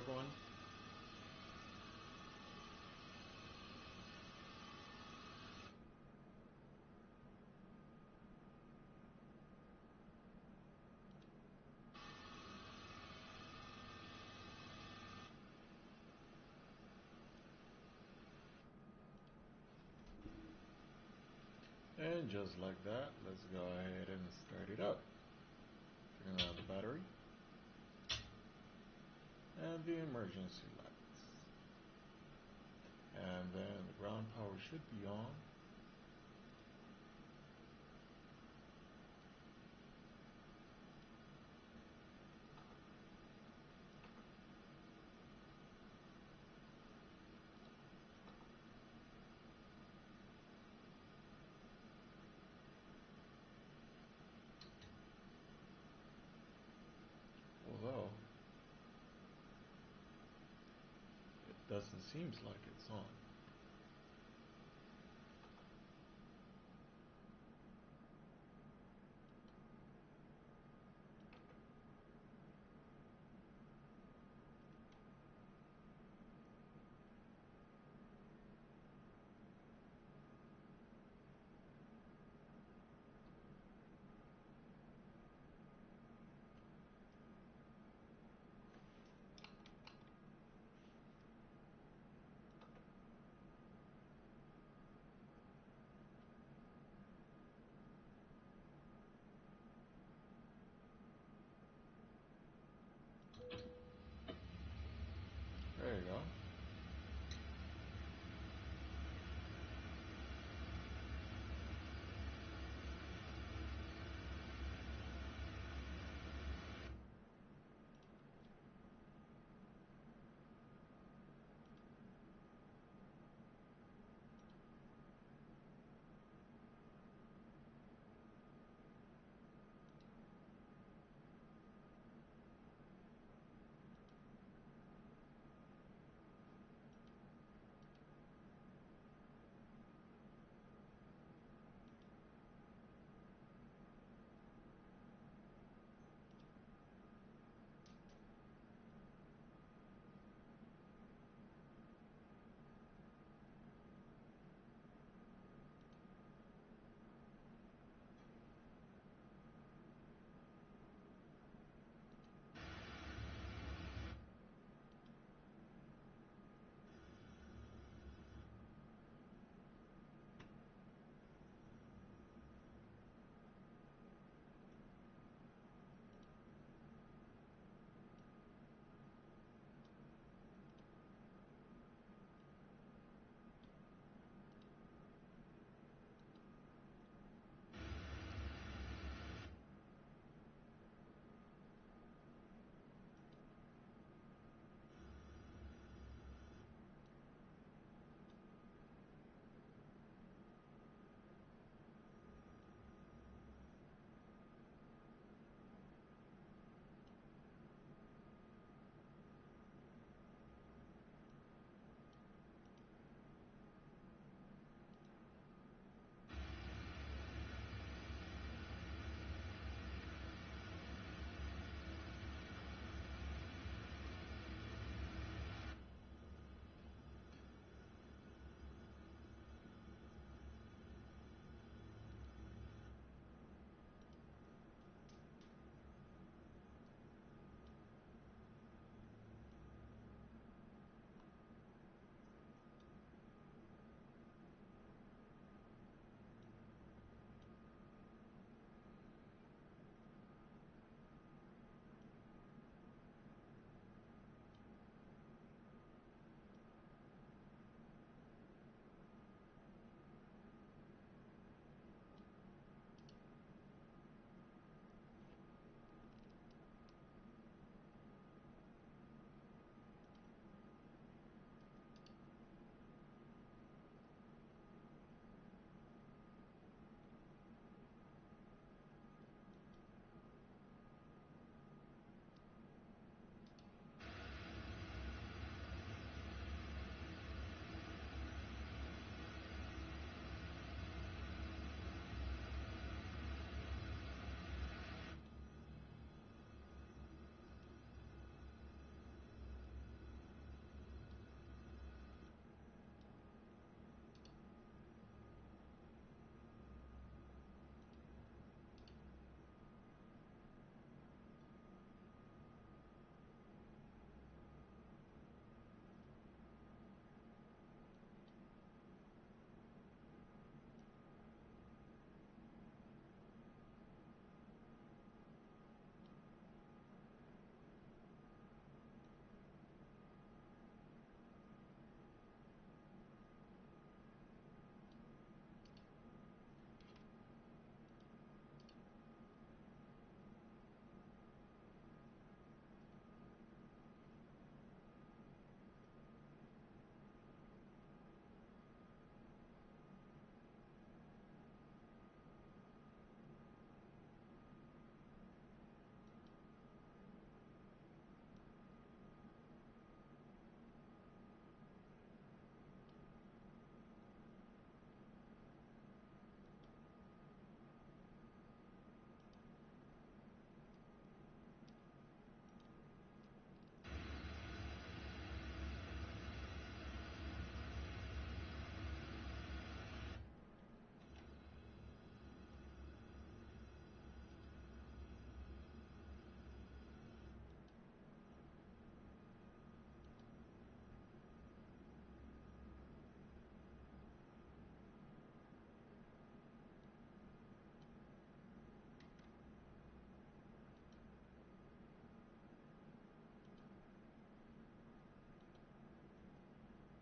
everyone. And just like that, let's go ahead and start it up. Turn on the battery and the emergency lights. And then the ground power should be on. Although it doesn't seem like it's on.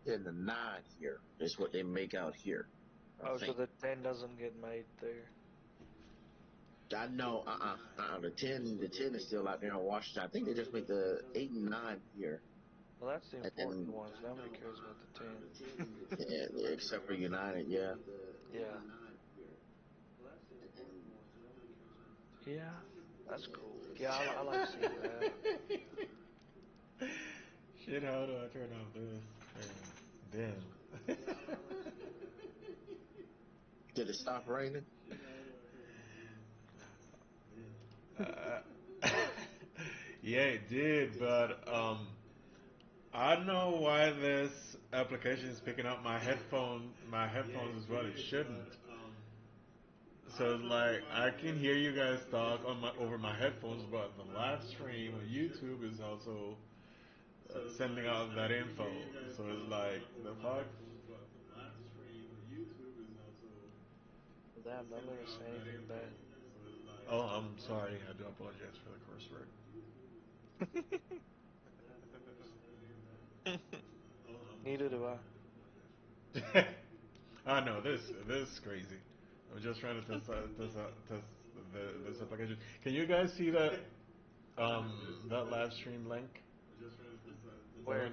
and the 9 here is what they make out here. I Oh, so think. the 10 doesn't get made there. I know. The ten is still out there in Washington. I think they just make the 8 and 9 here, Well, that's the and then important ones. Nobody cares about the 10. yeah, except for United, yeah. Yeah. Yeah, that's cool. Yeah, I like seeing that. Shit, how do I turn off this? Damn. Did it stop raining? Uh, yeah, it did, but I don't know why this application is picking up my headphones as well. It shouldn't. So it's like I can hear you guys talk on my over my headphones, but the live stream on YouTube is also sending out that info. So it's like the fuck. Damn, don't let me say anything bad. Oh, I'm sorry. I do apologize for the curse word. Neither do I. I know this is crazy. I'm just trying to test this application. Can you guys see that live stream link? Where?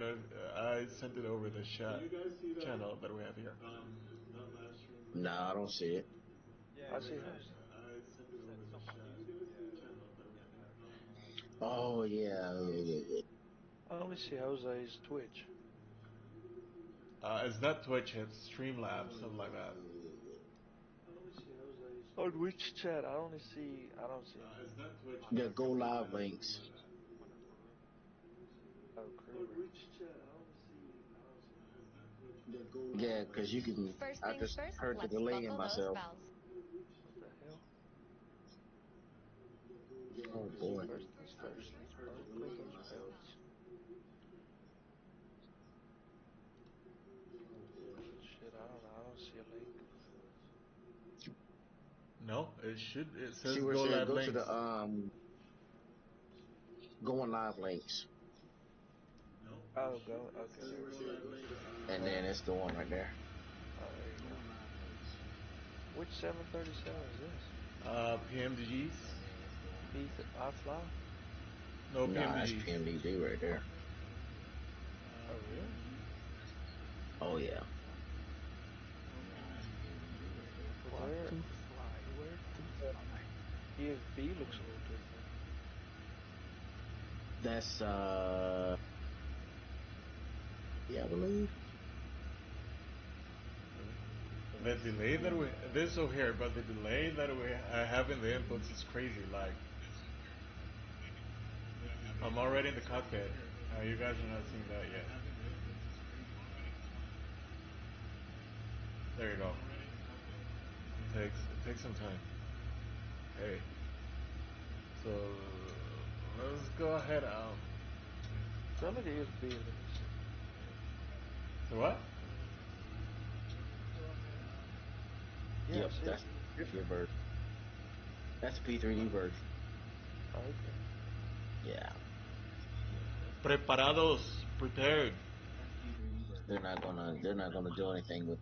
I sent it over the chat channel that we have here. No, I don't see it. I see Jose. Oh yeah. I only see Jose's Twitch. It's not Twitch, it's Streamlabs, something like that. On which chat? I don't see him. The go live links. Oh, Kruger. Yeah, because you can. First I things just first, heard the let's delay in buckle those myself. bells. What the hell? Oh boy. First things first, let's buckle those belts. Shit, I don't know. I don't see a link. No, it should. It says See where it go said live go to links. the going live links, Oh, go. Okay, there we go. and then it's the one right there. Oh, there you go. Which 737 is this? PMDGs? I fly? No Nah, that's PMDGs. PMDG right there. Oh, really? Oh yeah. Well, What there. to fly? Where to fly? EFB looks a little different. That's yeah, I believe. The delay that we this over here, but the delay that we have in the inputs is crazy. Like I'm already in the cockpit. You guys are not seeing that yet. There you go. It takes some time. Hey, so let's go ahead. Tell me the EFB. Let me see. So what? Yeah, I Yep, see it. that's your version. That's the P3D version. Okay. Yeah, Preparados, prepared. they're not gonna do anything with.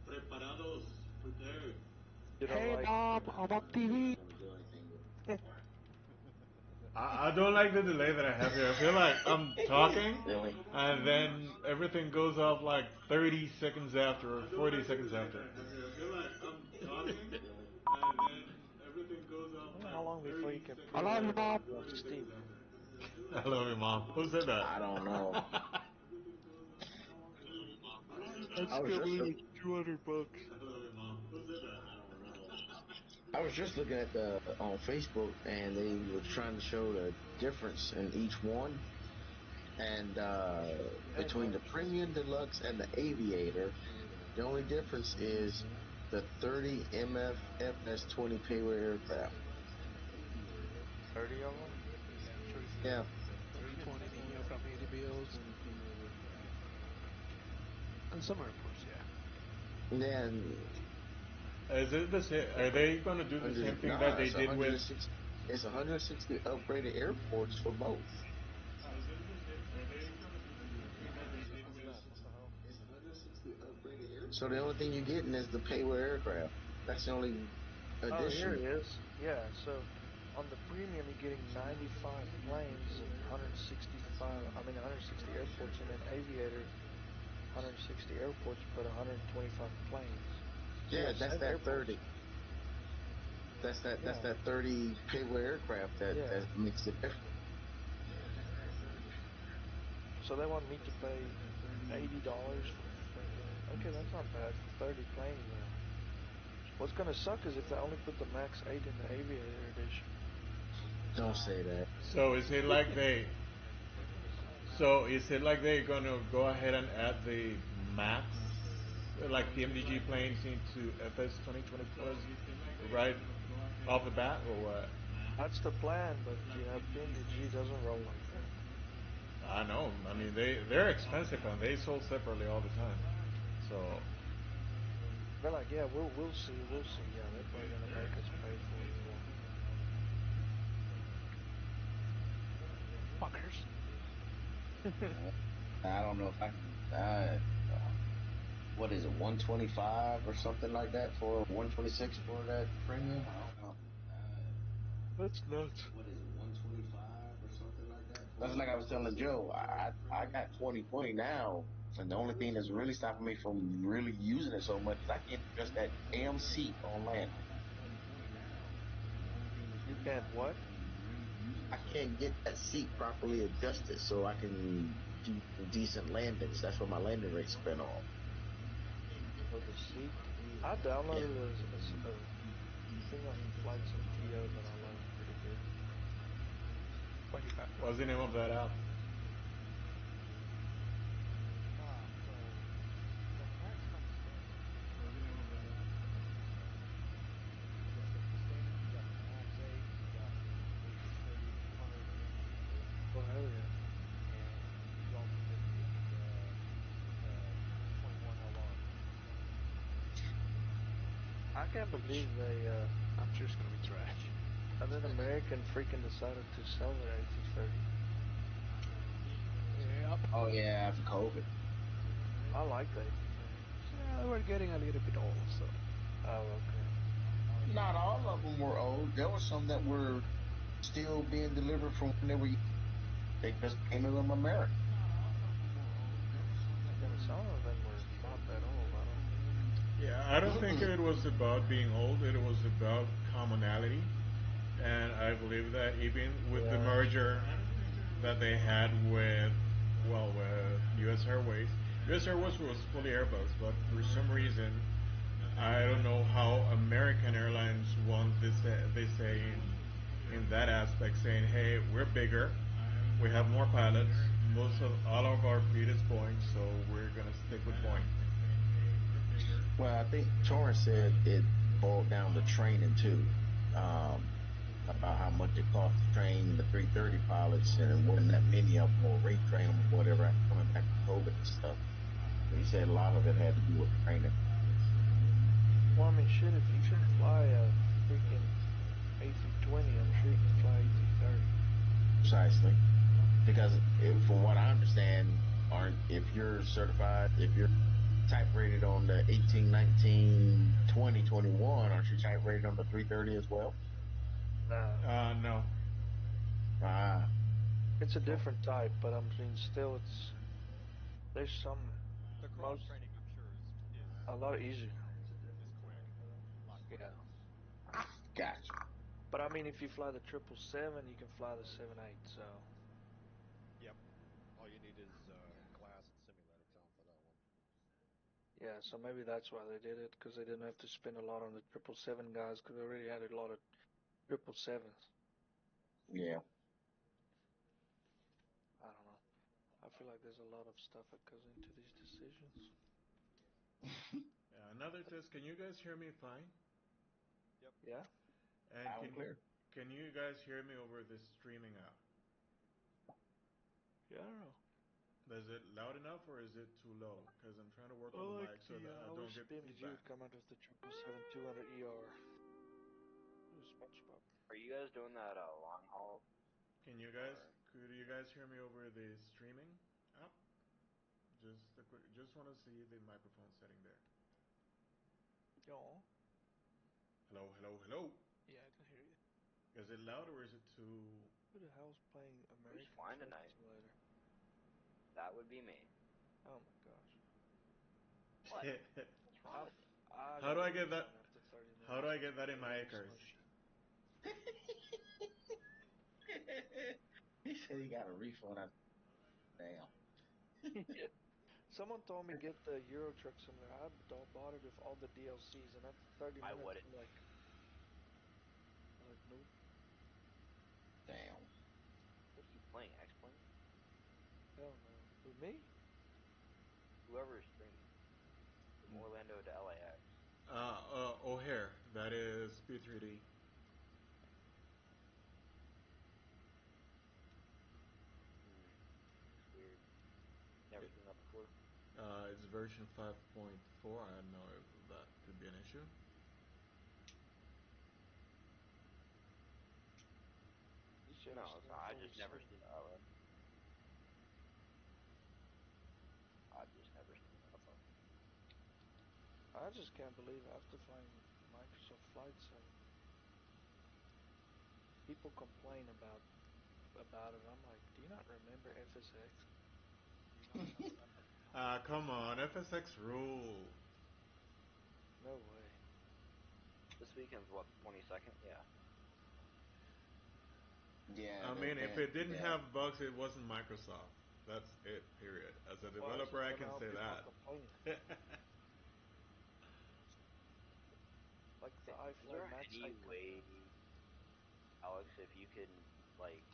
Preparados, prepared. You don't Hey like. Mom, I'm on TV. I don't like the delay that I have here. I feel like I'm talking, Really? and then everything goes off like 30 seconds after or 40 seconds after. How long before you can I love you, pre-order Mom. on Steam? I love you, Mom. Who said that? I don't know. That's I was gonna just be look, like $200. I was just looking at the on Facebook, and they were trying to show the difference in each one, and Ain't between the much. premium deluxe and the aviator, the only difference is the 30 MF FS20 payload aircraft. 30 of them? Yeah, 3020 from 80 bills. And some airports, yeah. and then Is it the same? Are they going to do the same thing that nah, they did with? it's 160 upgraded airports for both. So the only thing you're getting is the payload aircraft. That's the only Oh, here addition. it is. Yeah, so on the premium, you're getting 95 planes and 160 airports, and then Aviator, 160 airports, but 125 planes. So you Yeah, have that's 7 that airports. 30. That's Yeah, that 30 payload aircraft yeah. that makes it different. So they want me to pay $80 for freaking. Okay, that's not bad for 30 planes though. What's gonna suck is if they only put the Max 8 in the Aviator edition. Don't say that. So is it like they? So is it like they're gonna go ahead and add the max, like the MDG planes into FS 2024s right off the bat, or what? That's the plan, but PMDG doesn't roll like that. I know. I mean, they're expensive and they sold separately all the time. So They're like, yeah, we'll see. Yeah, they're probably gonna make us pay for it more. Fuckers. I don't know if I can. What is it, 125 or something like that for 126 for that premium? I don't know. That's nuts. What is it, 125 or something like that? That's like I was telling Joe. I got 2020 now, and the only thing that's really stopping me from really using it so much is I can't adjust that damn seat on landing. You can't what? I can't get that seat properly adjusted so I can do decent landings. That's where my landing rate's been off. Oh, the seat. I Yeah. downloaded a thing on Flights and TO that I like pretty good. What you got? what's the name of that app? Oh hell yeah! I can't Which believe they I'm sure is gonna be trash. an American freaking decided to sell their A330. Yep. Oh yeah, after COVID. I like the A330. Yeah, we're getting a little bit old, so. Oh okay. Not all of them were old. There were some that were still being delivered from when they were. They just painted them American. Yeah, but some of them were not that old. I don't think. Yeah, I don't think it was about being old. It was about commonality, and I believe that even with the Yeah, that's true. merger that they had with, well, with U.S. Airways, U.S. Airways was fully Airbus, but for some reason, I don't know how American Airlines won this say in that aspect, saying, "Hey, we're bigger, we have more pilots, most of all of our fleet is Boeing, so we're gonna stick with Boeing." Well, I think Torrance said it boiled down to training too, about how much it costs to train the 330 pilots, and it wasn't that many of them, or rate train them, or whatever, coming back from COVID and stuff. So he said a lot of it had to do with training. Well, I mean, shit. If you can fly a freaking A320, I'm sure you can fly A330. Precisely. Because from what I understand, aren't if you're certified, if you're type rated on the 18, 19, 20, 21, aren't you type rated on the 330 as well? Nah, No. Ah, it's a different type, but I mean, still, there's some most a lot easier. Yeah, gotcha. but I mean, if you fly the 777, you can fly the 78. So yeah, so maybe that's why they did it because they didn't have to spend a lot on the 777 guys because they already had a lot of 777s. Yeah. I don't know. I feel like there's a lot of stuff that goes into these decisions. Yeah, another test. Can you guys hear me fine? Yeah. And Loud and clear. can you guys hear me over this streaming app? Yeah, I don't know. Is it loud enough or is it too low? Because I'm trying to work on the I like mic so the. that I I don't wish get BMG feedback. would come out with the 777-200 ER. It was SpongeBob. Are you guys doing that long haul Can you guys? or Could you guys hear me over the streaming app? Just want to see the microphone setting there. hello. Yeah, I can hear you. Is it loud or is it too? Who the hell's playing American flying Truck tonight? Simulator? That would be me. Oh my gosh. What? What's wrong with you? I How do got I a get that? refund after 30 minutes. How do I get that in my Really acres? smushed. He said he got a refund. Damn. Someone told me get the Euro Truck Simulator. I bought it with all the DLCs, and after 30 I minutes, wouldn't. I'm like, nope. Damn. What are you playing? X-Plane? Hell no. Who, me? Whoever is streaming. From Orlando to LAX. O'Hare. That is P3D. It's weird. Never seen that before. It's version 5.4. I don't know if that could be an issue. No, so I just never seen that one. I've just never seen that one. I just can't believe after flying Microsoft Flight Sim, people complain about it. I'm like, do you not remember FSX? Come on, FSX rule. No way. This weekend's what, the 22nd? Yeah. Yeah. I mean, if it didn't have bugs, it wasn't Microsoft. That's it, period. As a developer, I can say that. Like the Is there iFly Max any icon. way, Alex, if you can, like,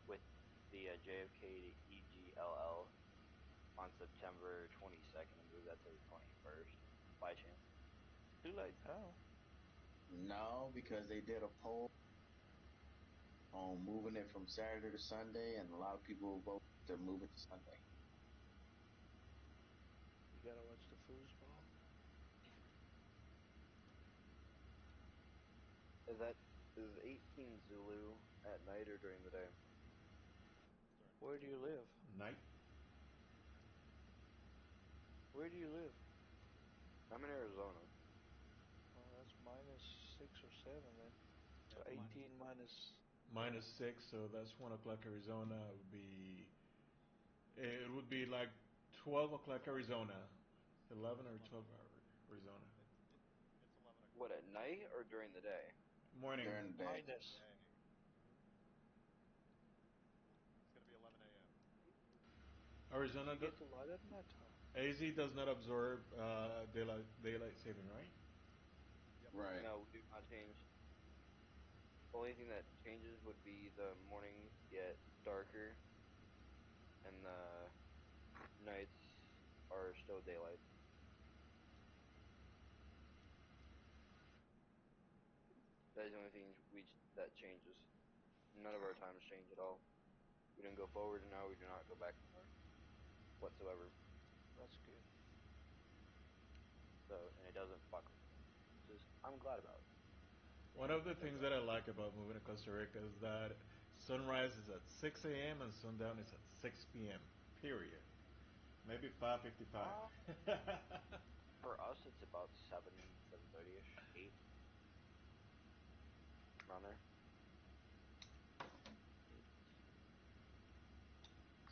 with the JFK to EGLL on September 22nd, move that to the 21st, by chance? Too late now. No, because they did a poll on moving it from Saturday to Sunday, and a lot of people vote to move it to Sunday. You gotta watch the foosball. Is 18 Zulu at night or during the day? Where do you live? Night. Where do you live? I'm in Arizona. Oh, that's -6 or 7 then. So 18 -6, so that's 1 o'clock Arizona. It would be like 12 o'clock Arizona. 11 or 12 Arizona. What, at night or during the day? Morning. During the day. minus. Arizona. You get to light at night time. AZ does not absorb daylight saving, right? Right. No, we do not change. The only thing that changes would be the mornings get darker and the nights are still daylight. That is the only thing that changes. None of our times change at all. We didn't go forward and now we do not go back whatsoever. That's good. So, and it doesn't fuck with me. I'm glad about it. One of the things that I like about moving to Costa Rica is that sunrise is at 6 a.m. and sundown is at 6 p.m. Period. Maybe 5:55. For us, it's about 7:30ish, 8. Around there.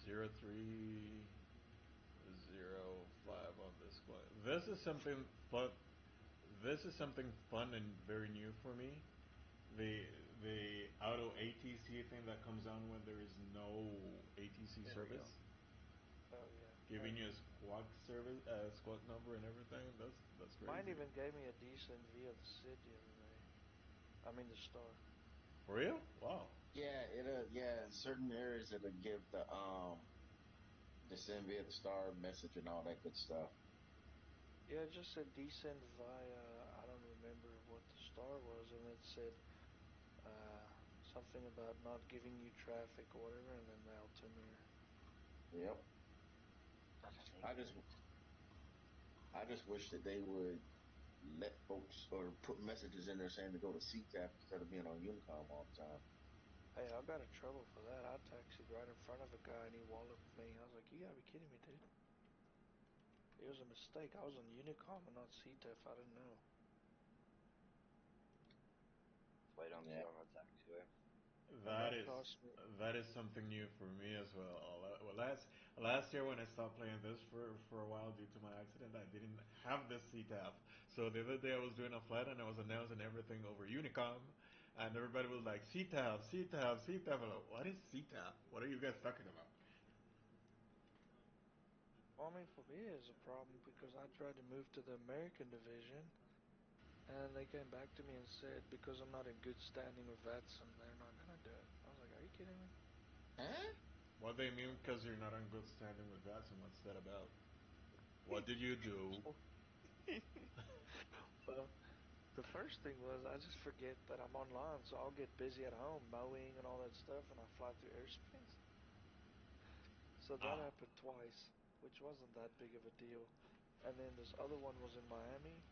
0305 on this one. This is something fun. This is something fun and very new for me. The auto ATC thing that comes on when there is no ATC service, Oh yeah. giving you a squawk number and everything. That's crazy. Mine even gave me a decent via the city the other day. I mean the star. For real? Wow. Yeah, in certain areas it'll give the send via the star message and all that good stuff. Yeah, it just said descend via, I don't remember what the star was, and it said something about not giving you traffic or whatever, and then the altimeter. Yep. I just wish that they would let folks or put messages in there saying to go to CTAP instead of being on Unicom all the time. Hey, I got in trouble for that. I taxied right in front of a guy and he walloped me. I was like, you gotta be kidding me, dude. It was a mistake. I was on Unicom and not CTF. I didn't know. Wait on Yeah. sit on the taxiway. And That that is cost me. that is something new for me as well. Well, last year when I stopped playing this for a while due to my accident, I didn't have this CTAF. So the other day I was doing a flight and I was announcing everything over Unicom, and everybody was like CTAF, CTAF, CTAF. I'm like, what is CTAF? What are you guys talking about? Well, I mean, for me, it's a problem because I tried to move to the American division, and they came back to me and said because I'm not in good standing with vets, and they're not gonna do it. I was like, are you kidding me? Huh? What they mean because you're not in good standing with that, and what's that about? What did you do? Well, the first thing was I just forget that I'm online, so I'll get busy at home mowing and all that stuff, and I fly through airspace. So that Ah, happened twice, which wasn't that big of a deal. And then this other one was in Miami,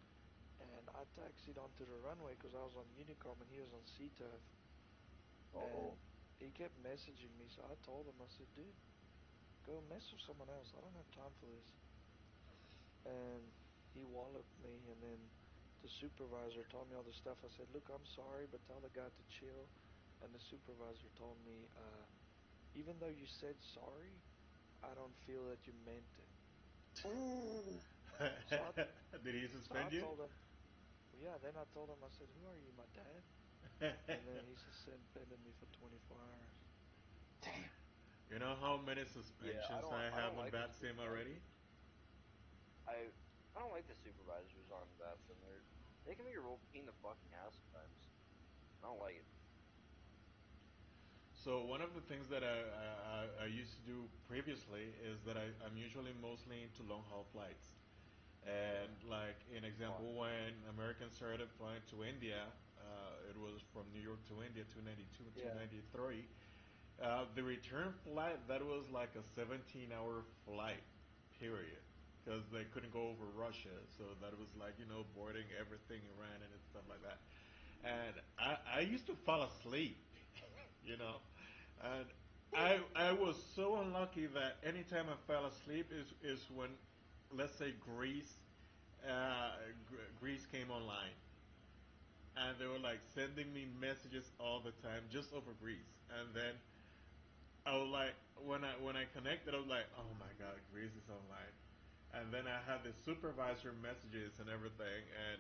and I taxied onto the runway because I was on Unicom and he was on CTUF, and Uh-oh. he kept messaging me. So I told him, I said, dude, go mess with someone else. I don't have time for this. And he walloped me, and then the supervisor told me all this stuff. I said, look, I'm sorry, but tell the guy to chill. And the supervisor told me, even though you said sorry, I don't feel that you meant it. Ooh. So I, did he so I suspend you? told him, well, yeah. Then I told him, I said, who are you, my dad? And then he suspended me for 24 hours. Damn. You know how many Yeah, suspensions I I have don't on like the that sim already? supervisors. I I don't like the supervisors on vets, and they can be a real pain in the fucking ass sometimes. I don't like it. So one of the things that I used to do previously is that I'm usually mostly into long haul flights. Yeah, And like an Fun. example, when Americans started flying to India, it was from New York to India, 292, yeah. 293. The return flight, that was like a 17-hour flight, period. Because they couldn't go over Russia, so that was like, boarding everything Iran and stuff like that. And I used to fall asleep, you know. And I was so unlucky that anytime I fell asleep is when, let's say, Greece came online, and they were like sending me messages all the time just over Greece, and then I was like, when I connected, I was like, oh my god, Greece is online, and then I had the supervisor messages and everything, and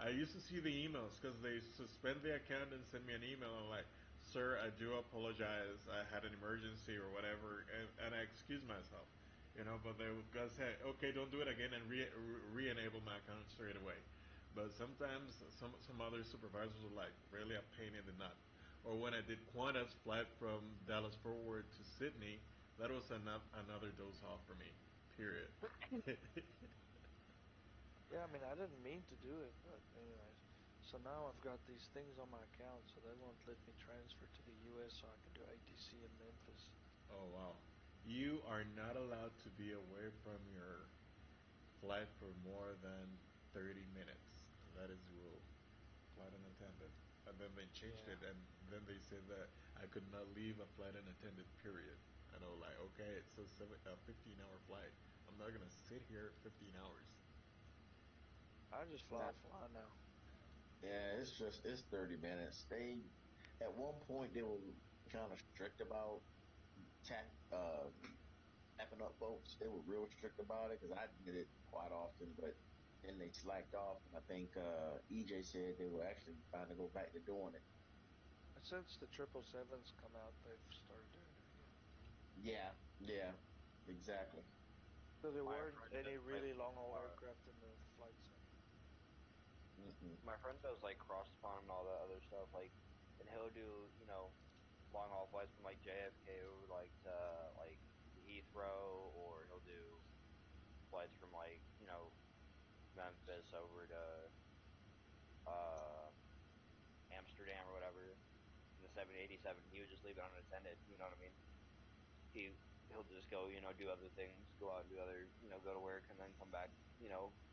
I used to see the emails because they suspend the account and send me an email. I'm like, sir, I do apologize. I had an emergency or whatever, and I excuse myself, but they would go say, okay, don't do it again and re-enable my account straight away. But sometimes some other supervisors were like really a pain in the nut. Or when I did Qantas flight from Dallas forward to Sydney, that was another dose off for me. Period. Yeah, I mean, I didn't mean to do it, but anyways. So now I've got these things on my account, so they won't let me transfer to the US so I can do ATC in Memphis. Oh wow. You are not allowed to be away from your flight for more than 30 minutes. That is the rule. Flight unattended. And then they changed Yeah. it, and then they said that I could not leave a flight unattended, period. And I was like, okay, it's a 15-hour flight. I'm not gonna sit here 15 hours. I just Nah, fly now. yeah, it's 30 minutes. They at one point they were kind of strict about tapping up folks. They were real strict about it because I did it quite often, but then they slacked off, and I think EJ said they were actually trying to go back to doing it. And since the 777s come out, they've started doing it again. Yeah, yeah, exactly. So there My weren't friend any does like really long haul aircraft in the flight sim. Mm-mm. my friend does like cross spawn and all that other stuff. Like, and he'll do long haul flights from like JFK over like to Heathrow, or he'll do flights from like Memphis over to uh Amsterdam or whatever in the 787. He would just leave it unattended. You know what I mean? He he'll just go do other things, go out and do other go to work, and then come back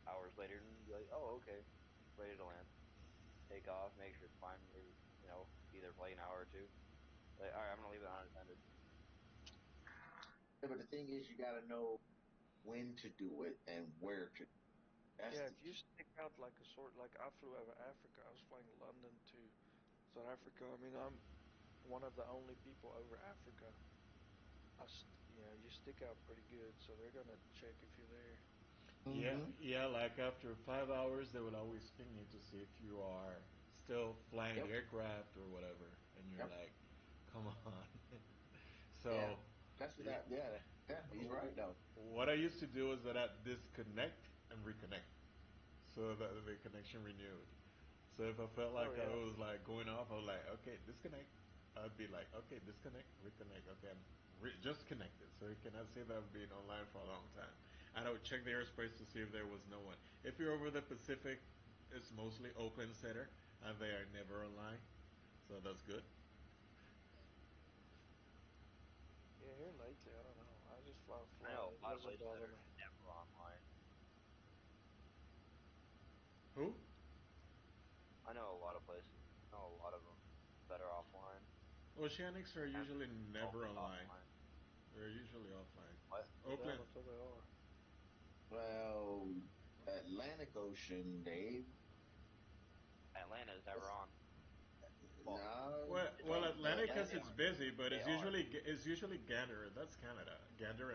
hours later and be like, oh, okay, ready to land, take off, make sure it's fine, maybe be there for like an hour or two. Like, all right, I'm gonna leave it unattended. Yeah, but the thing is, you got to know when to do it and where to. That's Yeah, the if you key. stick out like a sort, like I flew over Africa, I was flying London to South Africa. I mean, I'm one of the only people over Africa. You stick out pretty good, so they're gonna check if you're there. Yeah, Mm-hmm. yeah. Like after 5 hours, they will always ping you to see if you are still flying the Yep. aircraft or whatever, and you're Yep. like, "Come on." Yeah. So, That's what yeah, that. Yeah. Yeah. He's right though. what I used to do is that I'd disconnect and reconnect, so that the connection renewed. So if I felt Oh like I yeah. was like going off, I was like, okay, disconnect. I'd be like, okay, disconnect, reconnect. Okay, I'm just connected. So you cannot say that I've been online for a long time. And I would check the airspace to see if there was no one. If you're over the Pacific, it's mostly Oakland Center, and they are never online. So that's good. Yeah, here lately, I don't know. I just fly I fly. know It a lot of doesn't places that bother are me. never online. Who? I know a lot of places. I know a lot of them that are offline Oceanics are and usually never always online. offline. They're usually offline. What? Yeah, Oakland. until they are. Well, Atlantic Ocean, Dave. Atlanta's never That's on. Well, no. Well, Well, Atlantic yes, has they it's are. busy, but They are. it's usually Gander. That's Canada. Gander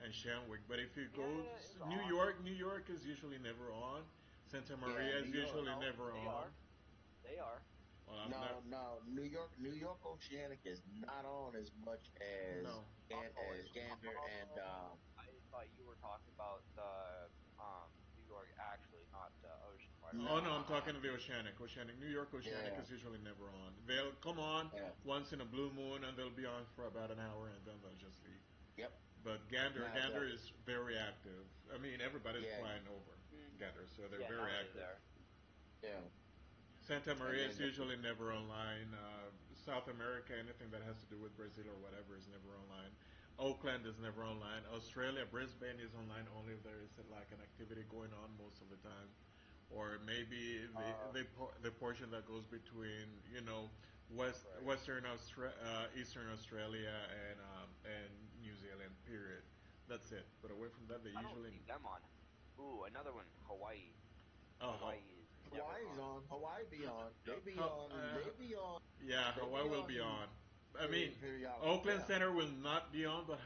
and Shanwick. But if you go Canada is on. New York is usually never on. Santa Yeah, Maria New is York. usually No, never they on. are. They are. Well, I've never. No, no, New York Oceanic is not on as much No. Oh, as Gander and I thought you were talking about the New York actually, not the ocean right no, Oh off. no, I'm talking to the Oceanic. New York Oceanic yeah, is usually never on. They'll come on yeah, once in a blue moon and they'll be on for about an hour and then they'll just leave. yep. But Now Gander the is very active. I mean, everybody's yeah, flying over Mm. Gander, so they're Yeah, very nobody's active. there. yeah, Santa and Maria is then the usually never online. South America, anything that has to do with Brazil or whatever, is never online. Oakland is never online. Australia, Brisbane is online only if there is like an activity going on most of the time, or maybe Uh, the portion that goes between right. Eastern Australia and New Zealand. Period. That's it. But away from that, they I don't usually see them on. Ooh, another one. Hawaii. how Hawaii is never Hawaii's on. on. Hawaii be on. They Yep. be how on. They be on. yeah, They Hawaii be will on be in on. I mean, periodically. Oakland Yeah, Center will not be on, but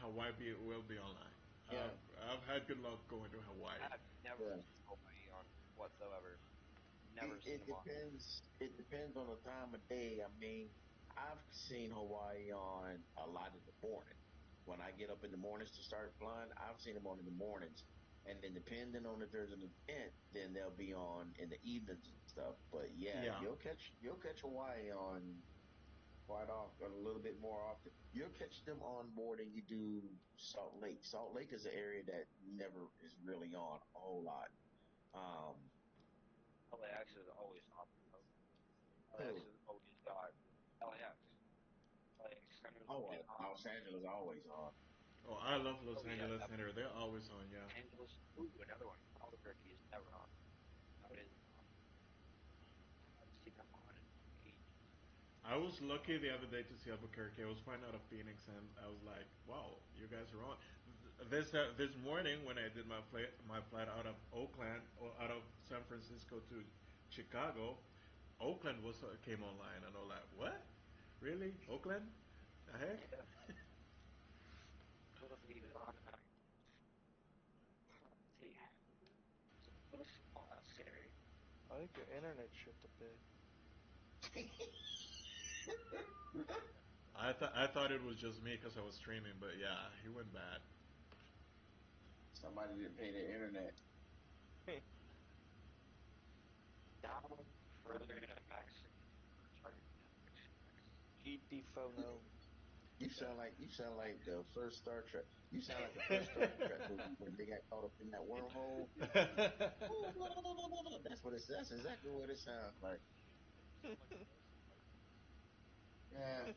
will be online. yeah, I've had good luck going to Hawaii. I have never yeah. seen Hawaii on whatsoever. Never seen It them on. depends. It depends on the time of day. I mean, I've seen Hawaii on a lot in the morning. When I get up in the mornings to start flying, I've seen them on in the mornings. And then depending on if there's an event, then they'll be on in the evenings and stuff. But yeah, Yeah. you'll catch Hawaii on quite often, a little bit more often. You'll catch them on more than you do Salt Lake. Salt Lake is an area that never is really on a whole lot. Um, LAX is always on. LAX oh, is always got LAX. LAX center's oh, always on. Los Angeles always on. Oh, I love Oh Los yeah, Angeles that Center. They're always on. Yeah. Angeles. Ooh, another one. Albuquerque is never on. Nowadays, I haven't seen them on in ages. I was lucky the other day to see Albuquerque. I was flying out of Phoenix, and I was like, "Wow, you guys are on." This morning when I did my flight out of Oakland or out of San Francisco to Chicago, Oakland was came online, and I was like, "What? Really? Oakland? The heck?" Yeah, Philadelphia is on. Let's see. Oh, that's scary. I think your internet shipped a bit. I thought it was just me because I was streaming, but yeah, he went bad. Somebody didn't pay their internet. Down further to Max. GT phone. You sound like the first Star Trek. You sound like the first Star Trek movie when they got caught up in that wormhole. That's exactly what it sounds like. Yeah.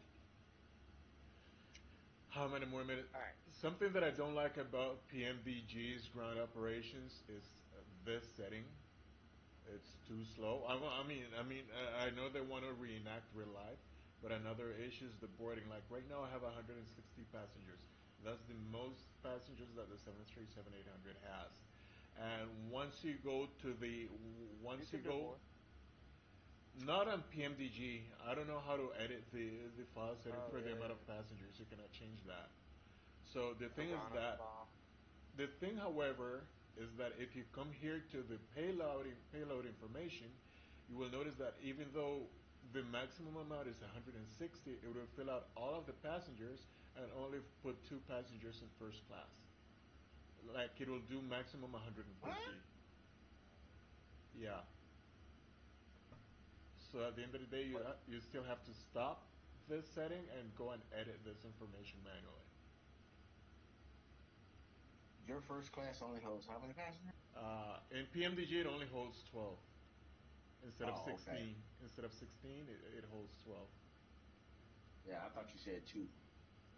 How many more minutes? All right. Something that I don't like about PMDG's ground operations is this setting. It's too slow. I know they want to reenact real life, but another issue is the boarding. Like right now, I have 160 passengers. That's the most passengers that the 737-800 has. And once you go to the You once you can do go more. Not on PMDG. I don't know how to edit the file setting Oh for the yeah, amount yeah. of passengers. You cannot change that. So the thing is Piranha that bomb. the thing, however, is that if you come here to the payload information, you will notice that even though the maximum amount is 160, it will fill out all of the passengers and only put two passengers in first class. Like it will do maximum What? 150. Yeah. So at the end of the day, What? you still have to stop this setting and go and edit this information manually. Your first class only holds how many passengers? In PMDG, it only holds 12 instead of Oh, okay. 16. Instead of 16, it holds 12. Yeah, I thought you said two.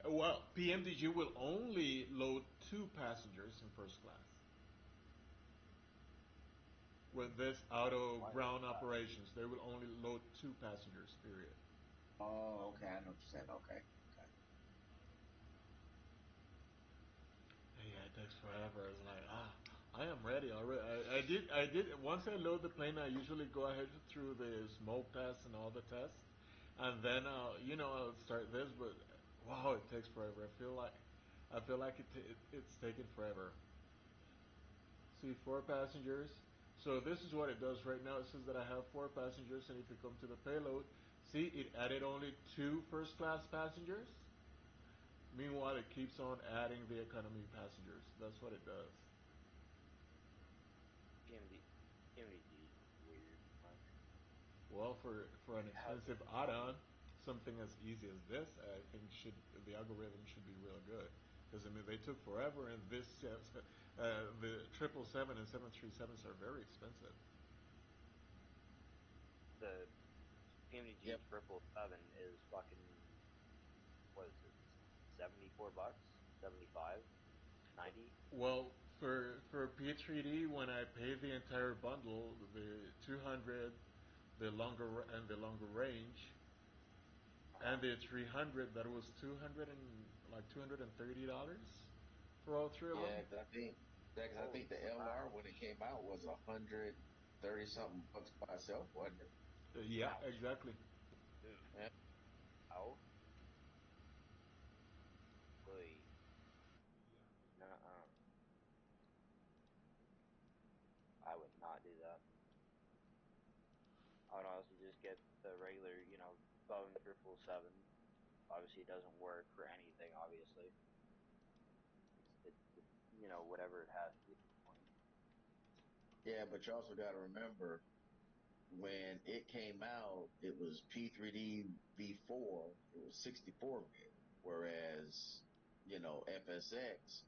Well, PMDG will only load two passengers in first class. With this auto Why is ground that? operations, they will only load two passengers, period. Oh, okay. I know what you said. Okay. Okay. Yeah, it takes forever. It's like, I am ready already. I did. Once I load the plane, I usually go ahead through the smoke test and all the tests, and then, I'll start this. But wow, it takes forever. I feel like it's taking forever. See, four passengers. So this is what it does right now. It says that I have four passengers, and if you come to the payload, see, it added only two first class passengers. Meanwhile, it keeps on adding the economy passengers. That's what it does. PMD, PMDG is weird. Like, Well, for an it has its expensive own. add-on, something as easy as this, I think should the algorithm should be real good. Because I mean, they took forever, and the 777 and 737s are very expensive. The PMDG Yep. 777 is fucking, what is it, $74, 75, 90. Well, for P3D, when I pay the entire bundle, the 200, the longer range, Uh huh. and the 300, that was 200 and like $230 for all three of them. Yeah, 'cause I think yeah, 'cause I Holy think the LR when it crap! came out was 130 something bucks by itself, wasn't it? Yeah, Ouch. exactly. Ugh. Yeah. Ow. Oy. Nuh-uh. I would not do that. I would honestly just get the regular, Boeing 777. Obviously, it doesn't work for anything. Obviously, it's whatever it has to be at this point. Yeah, but you also got to remember when it came out, it was P3D V4, it was 64 bit, whereas FSX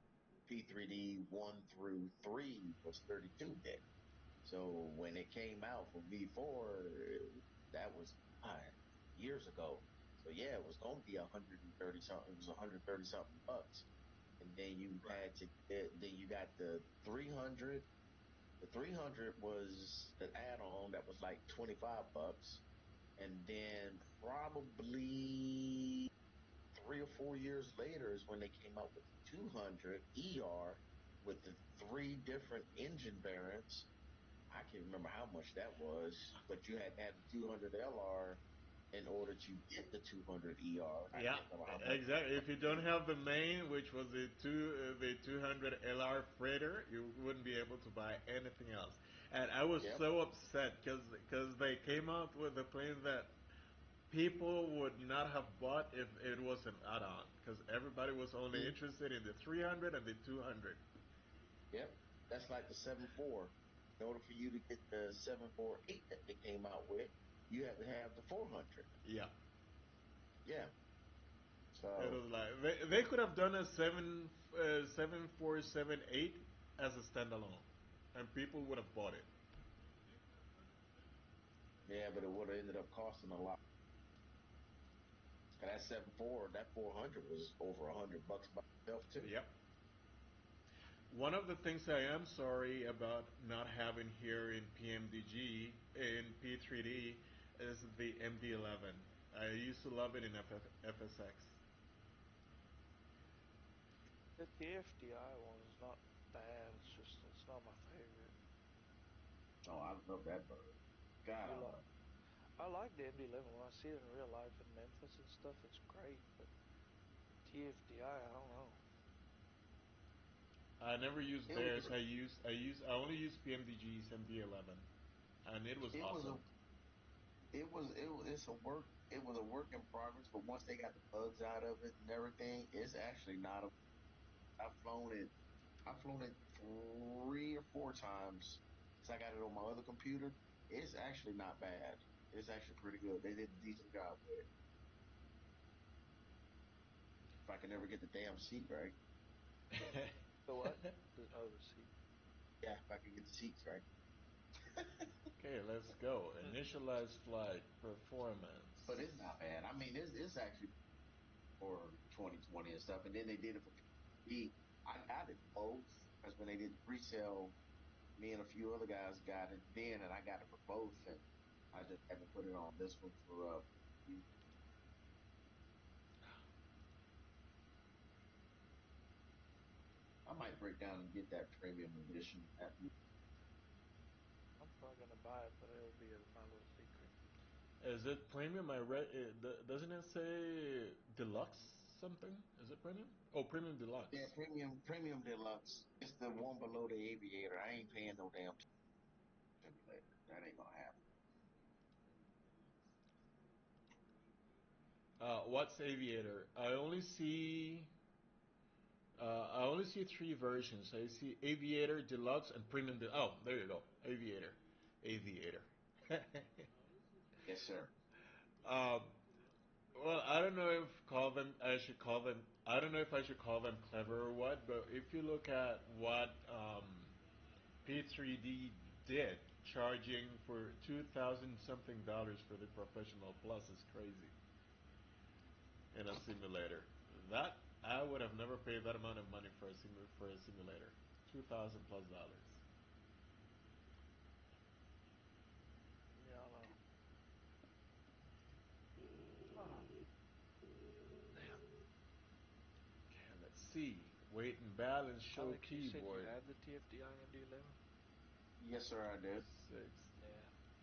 P3D 1 through 3 was 32 bit. So when it came out for V4, that was years ago. So yeah, it was going to be 130 something. It was 130 something bucks, and then you Right. had to then you got the 300. The 300 was the add-on that was like 25 bucks, and then probably 3 or 4 years later is when they came out with the 200 ER with the three different engine variants. I can't remember how much that was, but you had to have the 200 LR in order to get the 200 ER, and I Yeah, can't remember how much. exactly. If you don't have the main, which was the 200 LR freighter, you wouldn't be able to buy anything else. And I was Yep. so upset because they came out with a plane that people would not have bought if it was an add-on because everybody was only Mm, interested in the 300 and the 200. yep. That's like the 7.4. In order for you to get the 748 that they came out with, you had to have the 400. Yeah, Yeah. it So was like they could have done a 7478 as a standalone, and people would have bought it. yeah, but it would have ended up costing a lot. And that 7.4, that 400 was over $100 by itself too. Yep. One of the things I am sorry about not having here in PMDG in P3D is the MD11. I used to love it in FSX. The FDI one is not bad. It's just it's not my favorite. Oh, I love that bird. God, I I love love I like the MD-11 when I see it in real life in Memphis and stuff. It's great, but TFDI, I don't know. I never used It was theirs. I only used PMDG's MD11, and it was it was a awesome. it's a work it was a work in progress, but once they got the bugs out of it and everything, it's actually not a. I've flown it. I've flown it 3 or 4 times since I got it on my other computer. It's actually not bad. It's actually pretty good. They did a decent job with it. If I can ever get the damn seat right. The what? The seat. Yeah, if I can get the seats right. Okay, let's go. Initialize flight performance. But it's not bad. I mean, it's actually for 2020 and stuff. And then they did it for PB. I got it both because when they did the pre-sale, me and a few other guys got it then, and I got it for both. And I just haven't put it on this one for. I might break down and get that premium edition. I'm probably gonna buy it, but it'll be my little secret. Is it premium? I read. Doesn't it say deluxe something? Is it premium? Oh, premium deluxe. Yeah, premium deluxe. It's the one below the Aviator. I ain't paying no damn simulator. That ain't gonna happen. What's Aviator? I only see three versions. I see Aviator, Deluxe, and Premium. Oh, there you go. Aviator. Yes, sir. um, well, I don't know if call them. I should call them. I don't know if I should call them clever or what. But if you look at what P3D did, charging for $2,000 something for the Professional Plus is crazy in a simulator. That I would have never paid that amount of money for a simulator. $2,000 plus. Yeah, I know. Oh, damn. Okay, let's see. Weight and balance show Alex, you said you keyboard. had the TFDI MD-11? Yes, sir. I did. 6, Yeah.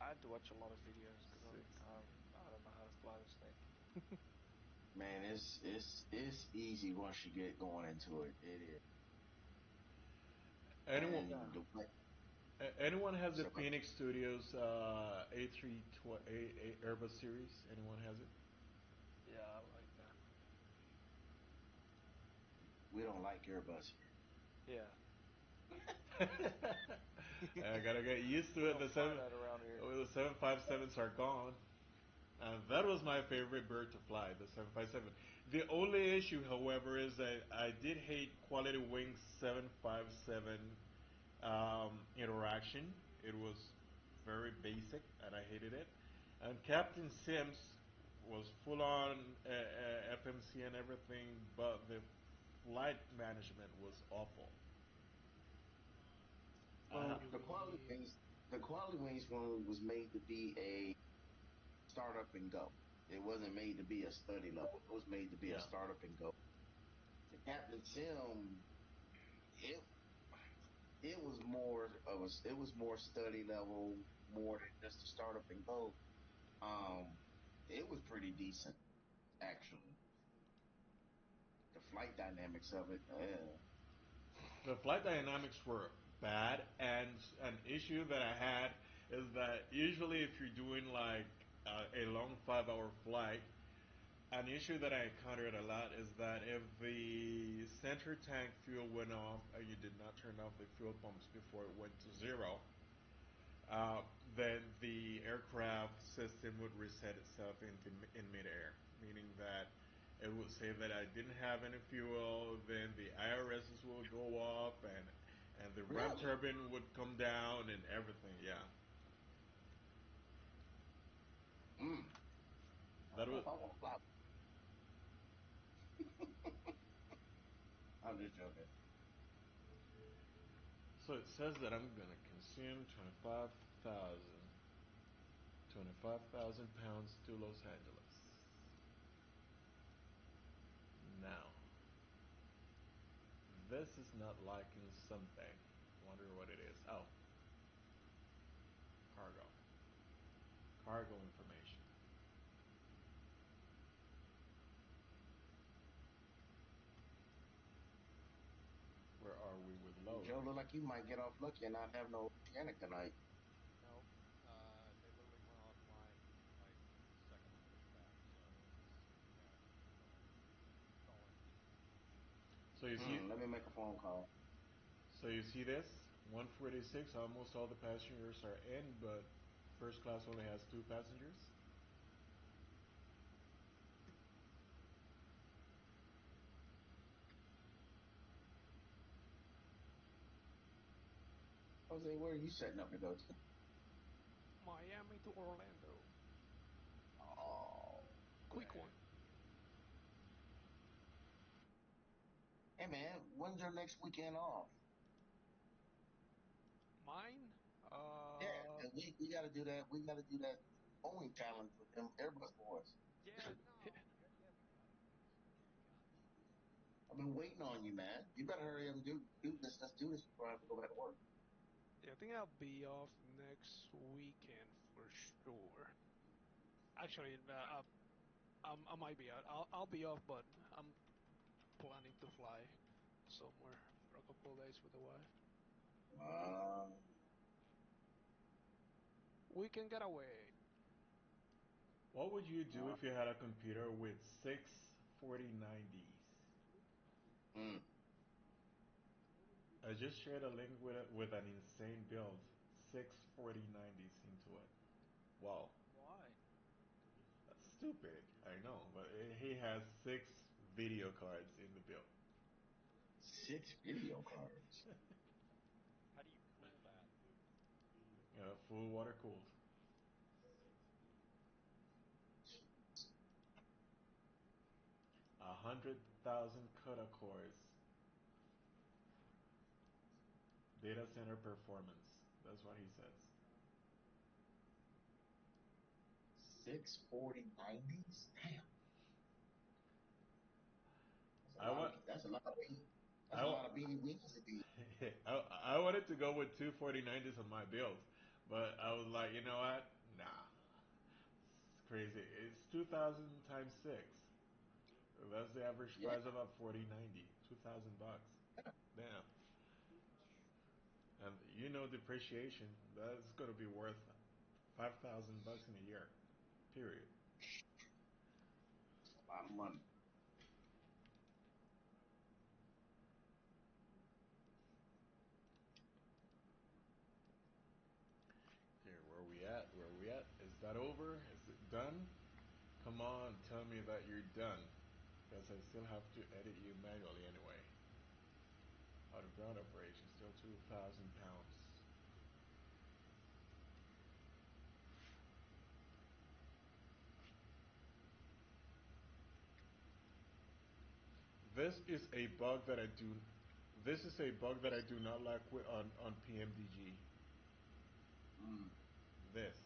I had to watch a lot of videos because 6. I don't know how to fly this thing. Man, it's easy once you get going into it. It is. Anyone Yeah. And the way, anyone has the so Phoenix Studios A320 Airbus series? Anyone has it? Yeah, I like that. we don't like Airbus Yeah. I gotta get used to We it. don't fly that around here. The 757s are gone. That was my favorite bird to fly, the 757. The only issue, however, is that I did hate Quality Wings 757 interaction. It was very basic, and I hated it. And Captain Sims was full on FMC and everything, but the flight management was awful. Well, You the quality mean wings, the quality wings one was made to be a startup and go. It wasn't made to be a study level. It was made to be a Yeah. startup and go. The Captain Sim, it it was more of a it was more study level, more than just a startup and go. Um, it was pretty decent actually. The flight dynamics of it, The flight dynamics were bad, and an issue that I had is that usually if you're doing like a long 5 hour flight, an issue that I encountered a lot is that if the center tank fuel went off and you did not turn off the fuel pumps before it went to zero, uh, then the aircraft system would reset itself in midair, meaning that it would say that I didn't have any fuel. Then the IRSs would go up, and the ramp really. turbine would come down, and everything. Yeah, I that don't know was. if I want to fly. I'm just joking. So it says that I'm gonna consume 25,000 pounds to Los Angeles. Now, this is not liking something. Wonder what it is. Oh, cargo. cargo information. Where are we with load? Joe, look like you might get off lucky and not have no organic tonight. No, they literally went offline like the second I pushed back, so it's all empty. So you see, Let me make a phone call. so you see this 146. Almost all the passengers are in, but first class only has 2 passengers. Jose, where are you setting up to go to? Miami to Orlando. Oh, Quick one. hey man, when's your next weekend off? Mine? Yeah, and we got to do that. We got to do that Boeing challenge with them Airbus boys. Yeah, no. Yeah, we got it. I've been waiting on you, man. You better hurry up and do this. Let's do this before I have to go back to work. Yeah, I think I'll be off next weekend for sure. Actually, I might be out. I'll be off, but I'm planning to fly somewhere for a couple of days with the wife. We can get away. What would you do if you had a computer with 6 4090s? I just shared a link with an insane build. 6 4090s into it. Wow. Why? That's stupid. I know, but he has 6 video cards in the build. 6 video cards. How do you cool that? Full water cooled. 100,000 CUDA cores. Data center performance. That's what he says. 6 4090s? Damn. That's a lot of beanie weenies to be. I wanted to go with 2 4090s on my build, but I was like, you know what? Nah. It's crazy. It's 2,000 times 6. That's the average price of a 4090. $2,000. Damn. And you know depreciation, that's going to be worth $5,000 in a year. Period. A lot of money. Here, where we at? Where we at? Is that over? Is it done? Come on, tell me that you're done. Because I still have to edit you manually anyway. Out of ground operation, still 2,000 pounds. This is a bug that I do. This is a bug that I do not like on PMDG. This.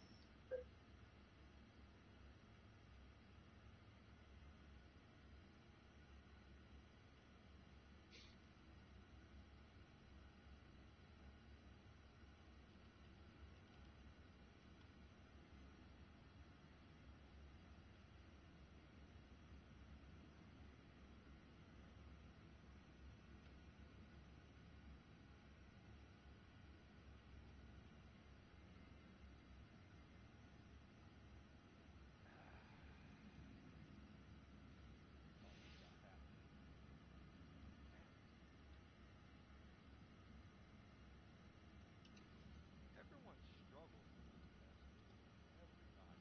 Everyone struggles with this mess, dude. Everybody.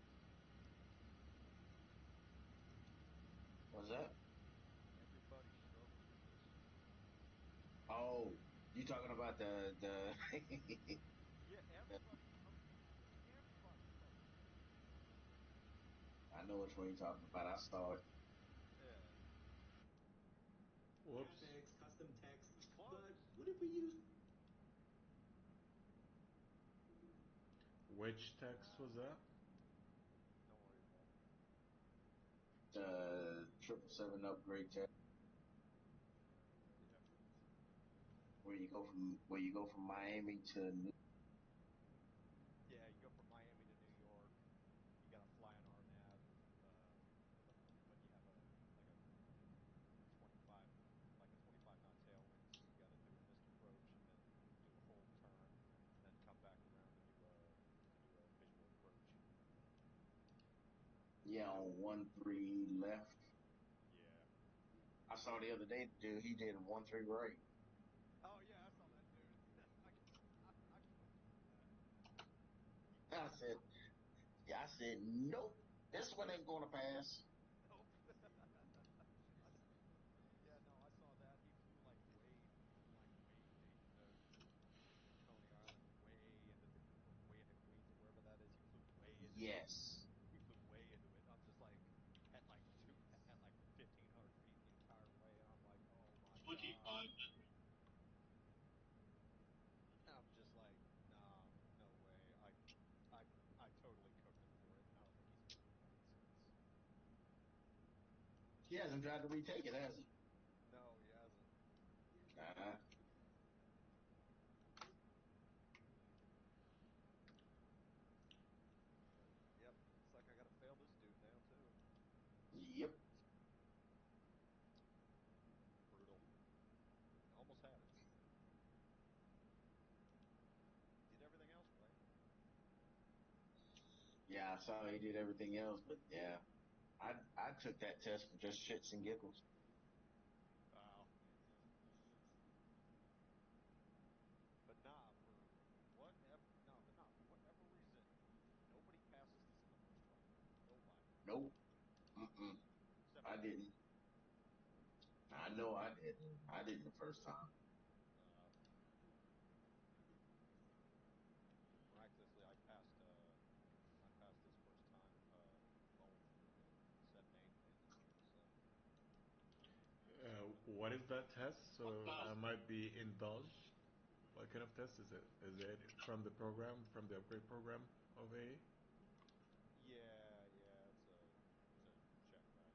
What's that? Everybody struggles with this. Oh, you talking about the Yeah, everybody. Everybody struggles. I know which one you're talking about. I saw it. Yeah. Whoops. Graphics, custom text. Just But bugs. what if we use? Which text was that? Don't worry about it. The 777 upgrade test. Yep. Where you go from Miami to New. Yeah, you go from Miami to New York. You Yeah, on 1-3 left. Yeah. I saw the other day, dude. He did 1-3 right. Oh yeah, I saw that dude. I couldn't do that. I said, yeah, I said, nope. This one ain't gonna pass. Nope. I s- yeah, no, I saw that. He flew like way into Coney Island, way into way into Queens or wherever that is. He flew way into it. Yes. He flew way into it. I'm just like at like 1,500 feet the entire way, and I'm like, oh my god. I'm just like, nah, no way. I, I totally cooked him for it, and I don't think he's been recovered since. He hasn't tried to retake it, has he? No, he hasn't. Nah. But yep, looks like I gotta fail this dude now too. Yep. Brutal. Almost had it. Did everything else, right? Yeah, I saw he did everything else, but yeah, I took that test for just shits and giggles. Wow. But nah, for whatever no, but nah, for whatever reason, nobody passes this in the first try. Nobody. Nope. Mm-mm. Except for I me. didn't. I know I didn't. I didn't the first time. Uh, Miraculously, I passed this first time phone free and said mainframe free. So What is that test? So I might be indulged. What kind of test is it? Is it from the program, from the upgrade program of A? yeah, it's a check ride.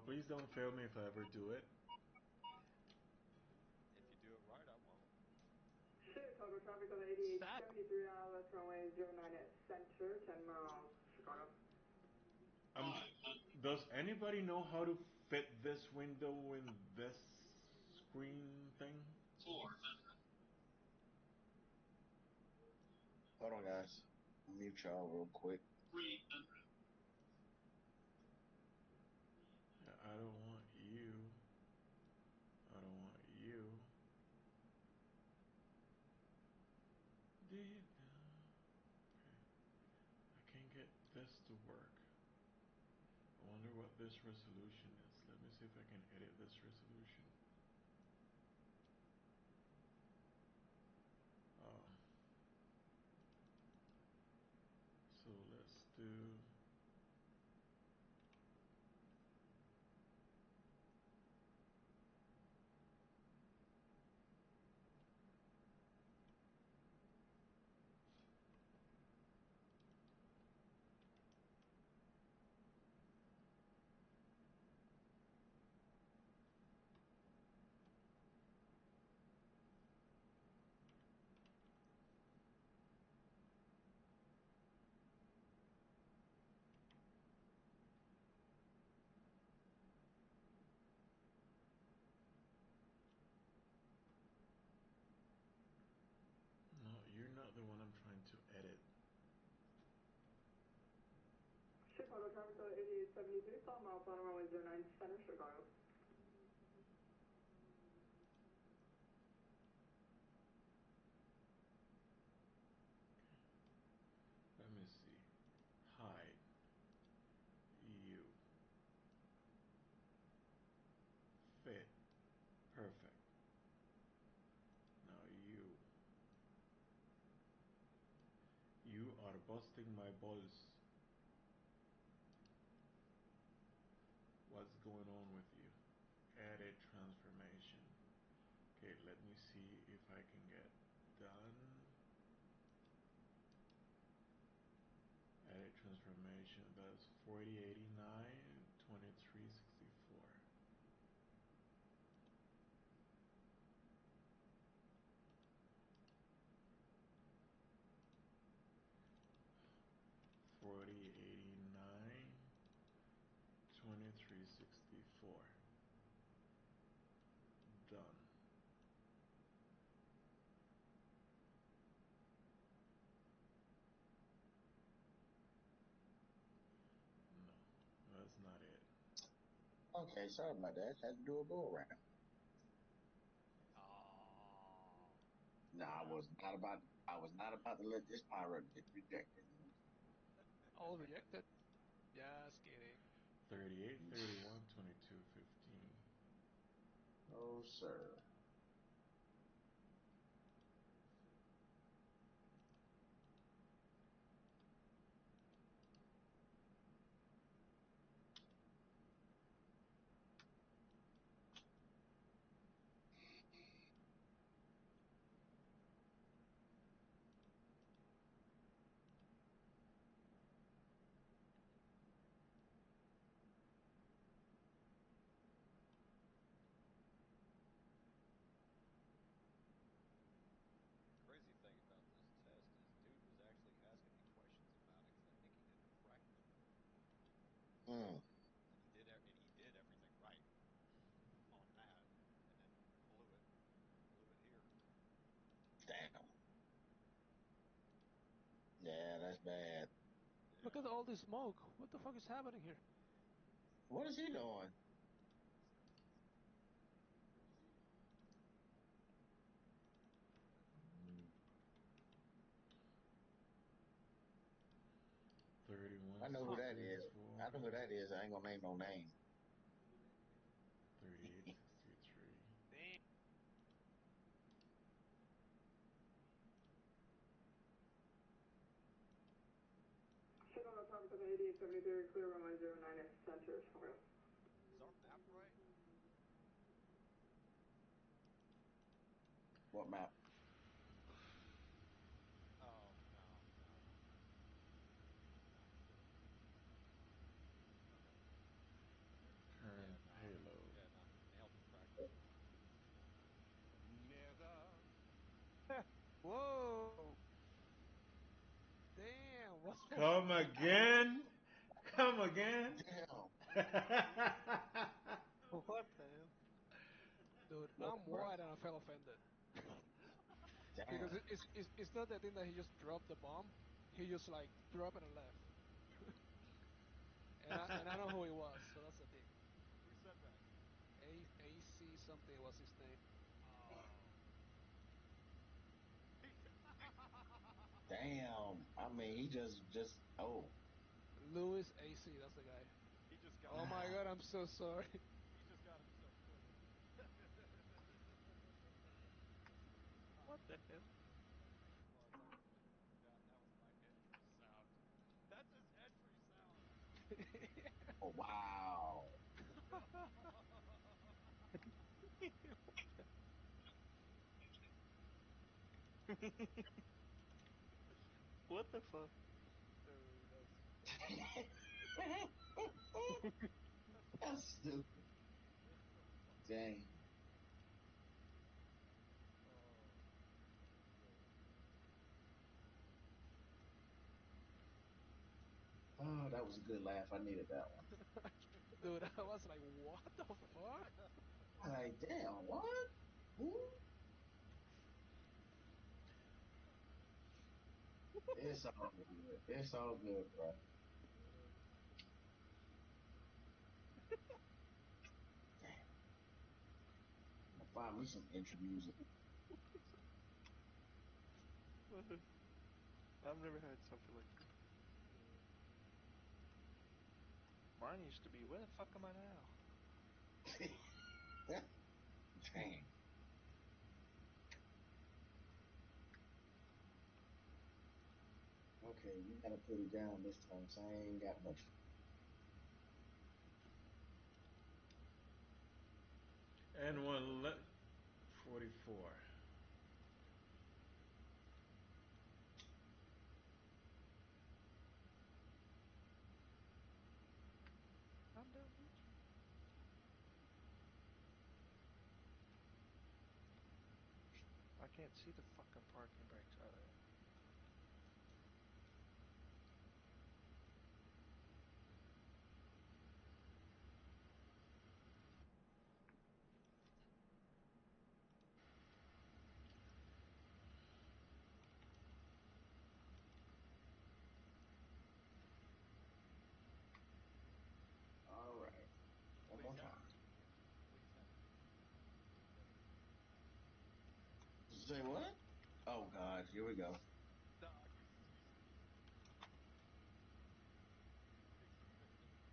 Please don't fail me if I ever do it. If you do it right, I won't. Chicago traffic on Sad. 8873 ILS runway 09 at center, 10 miles, Chicago. Um, does anybody know how to fit this window in this screen thing? Hold on, guys. I'll mute y'all real quick. I don't want you. I don't want you. Okay. I can't get this to work. I wonder what this resolution is. Let me see if I can edit this resolution. Oh. So let's do. No, you're not the one I'm trying to edit. Chicago traffic on 8873, 5 miles on runway 09 center, Chicago. Let me see. Hide. You. Fit. Perfect. Now you. You are busting my balls. What's going on with you? Edit transformation. Okay, let me see if I can get done. Edit transformation. That's 4089 2364. $40.89 $23.64. Done. Okay, sorry about that. Had to do a go around. Oh. No, I was not about. I was not about to let this pirate get rejected. All rejected. Just kidding. 38, 31, 22, 15. Oh, sir. Crazy thing about this test is dude was actually asking me questions about it because I think he did a practice run. Mm, And he did everything right on that, and then blew it here. damn. Yeah, that's bad. Look Yeah. at all this smoke. What the fuck is happening here? What is he doing? Where's he? 31, I know who Huh. that is. 64. I know who that is. I ain't gonna name no name. 38, 63. Damn. Chicago traffic on 8873, clear runway 09 at center. Okay. Is our map right? What map? Oh no, no. Okay. Current Yeah, no. payload. Yeah, no. Nailed the practice run. Whoa. Damn. What's wrong? Come again? Come again? Damn. What the hell? Dude, Look, I'm bro. white and I felt offended. Because Damn. it's not the thing that he just dropped the bomb. He just like dropped it and left. And I know who he was, so that's the thing. Who said that? AC something was his name. Oh. Damn. I mean, he just. Oh. Louis AC, that's the guy. He just got Oh my Wow. god, I'm so sorry. he just got himself put in. What the hell? Hold on a second. Let me do that. That was my entry sound. That's his entry sound. Oh, wow. What the fuck? Dude, that's funny. That's That's funny. stupid. That's so funny. Dang. Oh, that's great. Oh, that was a good laugh. I needed that one. Dude, I was like, what the fuck? I'm like, damn, what? Who? It's all good. It's all good, bro. Damn. I'm gonna find me some intro music. I've never had something like this. Mine used to be, where the fuck am I now? Dang. Okay, you gotta put it down this time, so I ain't got much. And 44. Calm down, bitch. I can't see the fucking parking brakes out of there. All right. One more time. God, here we go. Nah, he's trying to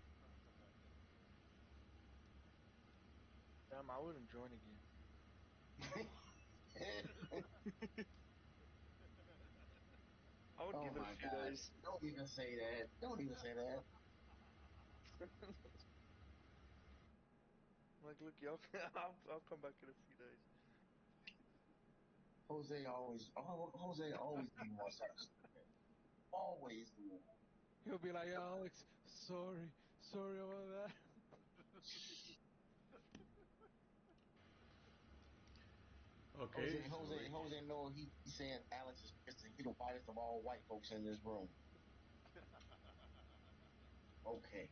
come back in again. Damn, I wouldn't join again. I would Oh give it a my few God. days. Don't even say that. Don't even say that. Like, look, y'all, I'll come back in a few days. Jose always doing something stupid. Always doing. He'll be like, Alex, sorry about that. Okay, so Jose know he's saying Alex is Christian. He the whitest of all white folks in this room. Okay.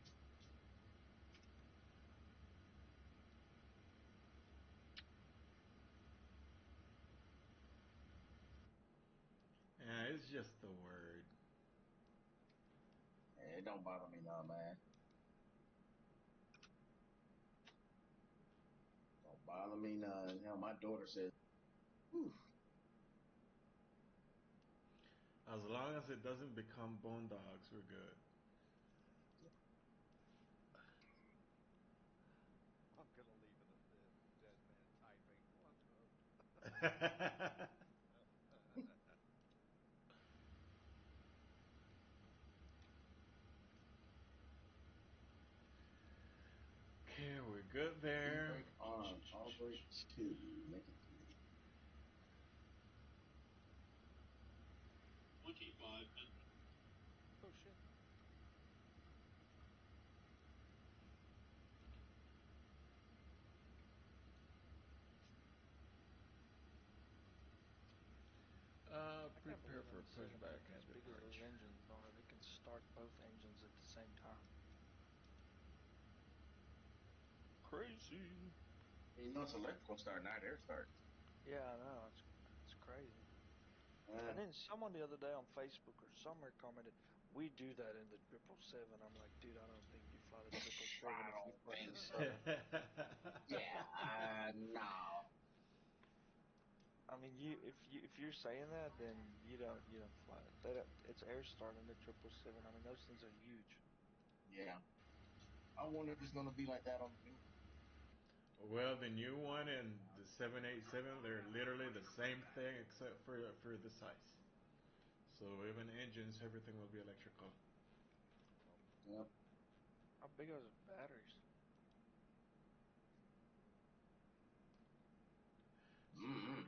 yeah, it's just the word. It don't bother me now, man. Don't bother me none. Hell, my daughter says, "Whew, As long as it doesn't become bone dogs, we're good. I'm gonna leave it at this. Dead man typing. What the? Okay, we're good there. e-brake on, all brake 2, make it 3." Oh shit. I can't Prepare believe for in the 7 8 pushback and as big as those departure. engines are, they can start both engines at the same time. Crazy. You know it's electrical start, not air start. Yeah, I know. It's crazy. Uh, And then someone the other day on Facebook or somewhere commented, "We do that in the 777." I'm like, dude, I don't think you fly the 777 I if you don't fly think the so. 7. Yeah, no. I mean, if you're saying that, then you don't fly it. They don't, it's air start in the 777. I mean, those things are huge. Yeah. I wonder if it's going to be like that on the new. Well, the new one and the 787, they're literally the same thing except for the size. So even engines, everything will be electrical. Yep. How big are the batteries? Mm-hmm.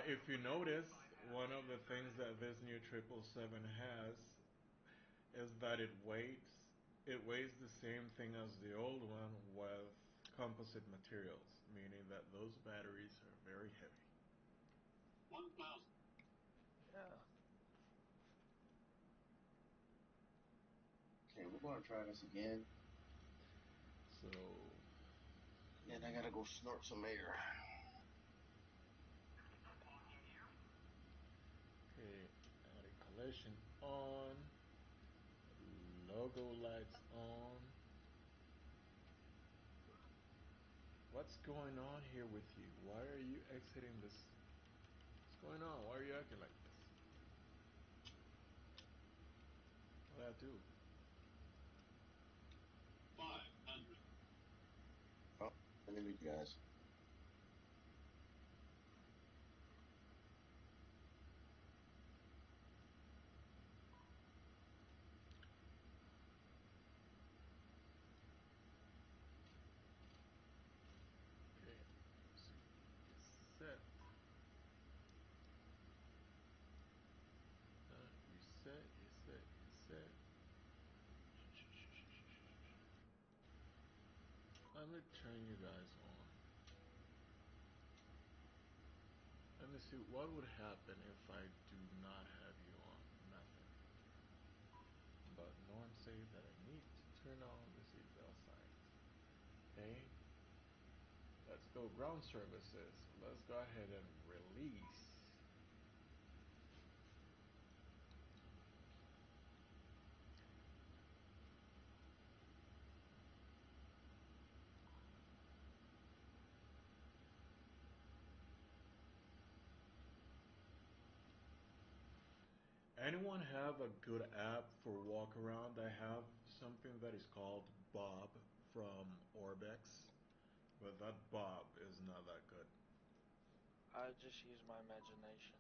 If you notice, one of the things that this new 777 has is that it weighs the same thing as the old one with composite materials, meaning that those batteries are very heavy. Yeah. Okay, we're going to try this again. So, And I got to go snort some air. okay, anti-collision on, logo lights on. What's going on here with you? Why are you exiting this? What's going on? Why are you acting like this? What did I do? Oh, let me meet you guys. Okay, so reset. Reset. Let me turn you guys on. Let me see what would happen if I do not have you on. Nothing. But Norm says that I need to turn on the seatbelt signs. Okay. Let's go ground services. Let's go ahead and release. Anyone have a good app for walk around? I have something that is called Bob from Orbex, but that Bob is not that good. I just use my imagination.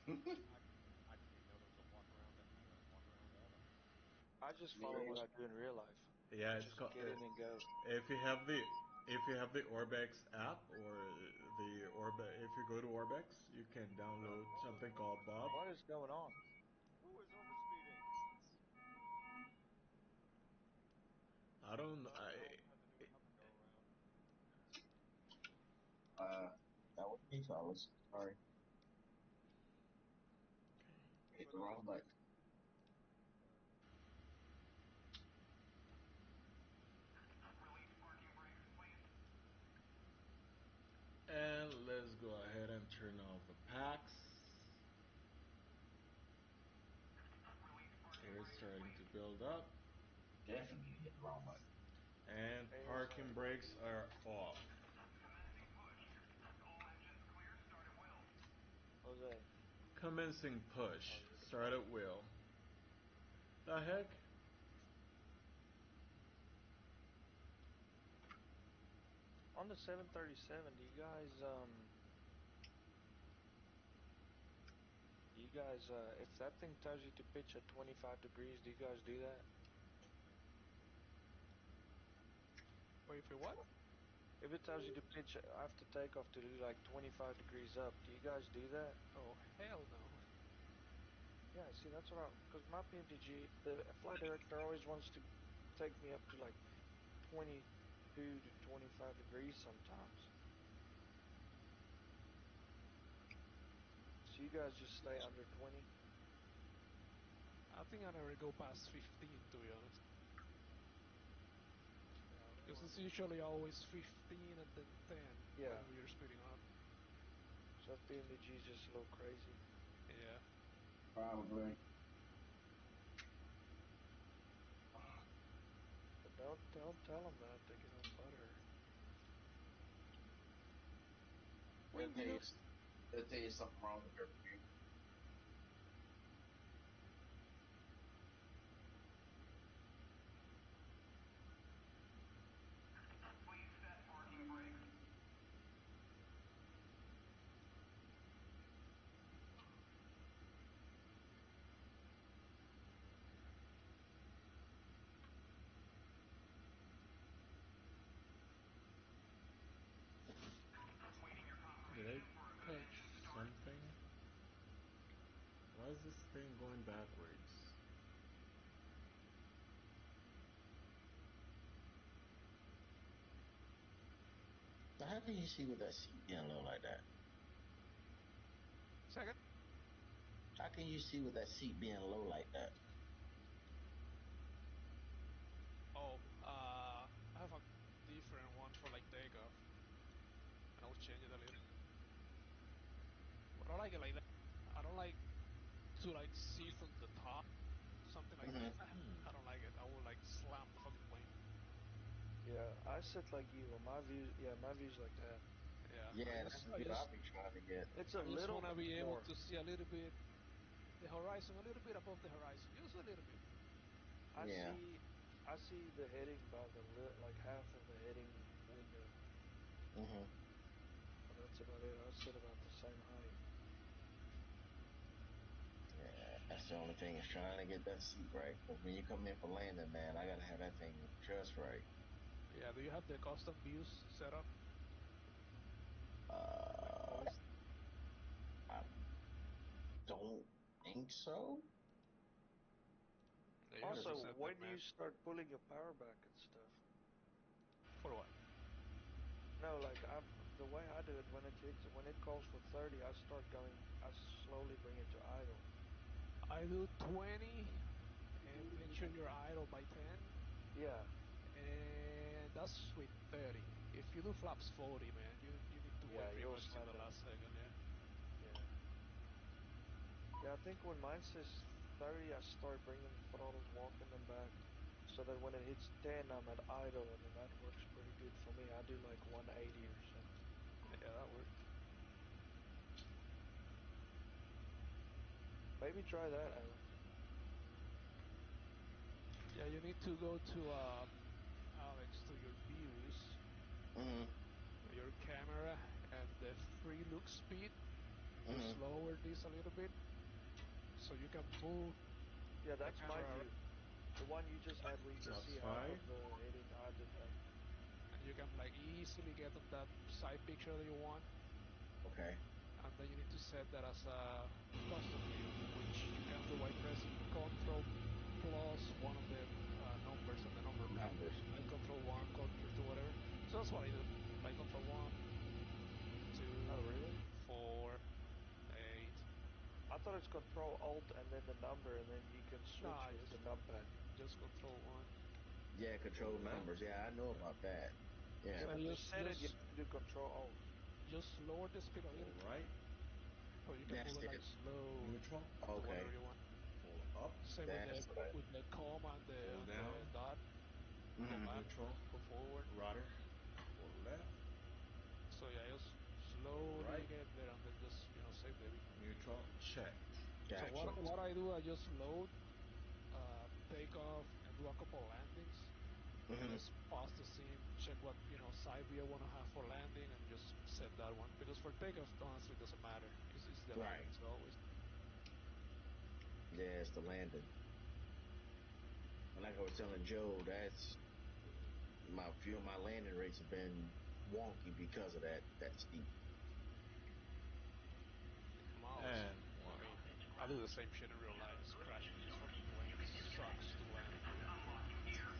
No, I didn't even know there was a walk around app. I just follow Yeah. what I do in real life. Yeah, it's Just called. get in and go. If you have the Orbex app or the if you go to Orbex, you can download something called Bob. What is going on? Who is overspeeding? I don't. Ralph has a new app to go around. That was me, fellas. Sorry, hit But the wrong button. And let's go ahead and turn off the packs. It's starting to build up. Definitely hit the wrong button. And Hey, parking brakes are off. Jose. Commencing push. Oh, you're the Start at wheel. The heck? On the 737, do you guys, if that thing tells you to pitch at 25 degrees, do you guys do that? Wait for what? If it tells you to pitch after takeoff to do like 25 degrees up, do you guys do that? Oh, hell no. Yeah, see, that's what because my PMDG, the flight director always wants to take me up to like 22 to 25 degrees sometimes. So you guys just stay under 20? I think I never go past 15, to be honest. Because it's usually always 15 and then 10 Yeah. when we're speeding up. So that PMDG is just a little crazy. Yeah. Probably. But don't tell them that, they get all butthurt. They'll tell you something wrong with everything. Did I touch something? Why is this thing going backwards? So how can you see with that seat being low like that? Second? How can you see with that seat being low like that? Oh, I have a different one for like takeoff. And I'll change it a little. But I like it like that. I don't like to like see from the top. Something like that. I don't like it. I will like slam the fucking plane. Yeah, I sit like you. My view's like that. Yeah, Yeah, that's the view I'll be trying to get. It's a I just little want to be able more. to see a little bit the horizon, a little bit above the horizon, just a little bit. Yeah. I see the heading by like half of the heading window. Mm-hmm. But that's about it. I sit about the same height. Yeah, that's the only thing is trying to get that seat right. Because when you come in for landing, man, I gotta have that thing just right. Yeah, do you have the custom views set up? Like Uh, post? I don't think so. Yeah, you have Also, to set when them, do man. you start pulling your power back and stuff? For what? No, like the way I do it, when it calls for 30, I slowly bring it to idle. I do 20 and make sure you're idle by 10. Yeah. And that's with 30. If you do flaps 40, man, you need to wait pretty you'll much till slam the down. last second, yeah. Yeah, I think when mine says 30, I start bringing the throttles, walking them back, so that when it hits 10, I'm at idle, and then that works pretty good for me. I do like 180 or something. Yeah, that worked. Maybe try that, Alex. Yeah, you need to go to Alex, to your views, your camera, and the free look speed. Just lower this a little bit, so you can move Yeah, the that's my camera, view. The one you just had where you can That's see half fine. of the 80. I did that. and you can like easily get on that side picture that you want. Okay. And then you need to set that as a custom view, which you can do by pressing Control plus one of the numbers on the number pad, like Control 1, Control 2, whatever. So that's what I do, like Control 1, 2, Oh, really? 4, 8. I thought it's Control Alt and then the number, and then you can switch Nah, with the numpad. just Control 1. Yeah, control numbers. Yeah, I know about that. Yeah, Yeah. but to just, set it, you just, have to do Control Alt. just lower the speed a little, Right. or you can That's move it like it. slow Neutral. to Okay. whatever you want. Pull up. Same That's right. with the comma and Pull the down. dot. Go back, Neutral. go forward. Rudder. Pull left. So yeah, just slowly Right. get there and then just save the video. Neutral. Check. So Gotcha. what I do, I just load, take off, and do a couple landings. Just pause the scene, check what side view I want to have for landing, and just set that one. Because for takeoff, honestly, it doesn't matter. It's the Right. landings always. Yeah, it's the landing. And like I was telling Joe, that's my few of my landing rates have been wonky because of that steep. I'm always, And I mean, I do the same shit in real life. Just crashing this fucking plane. It sucks to land here.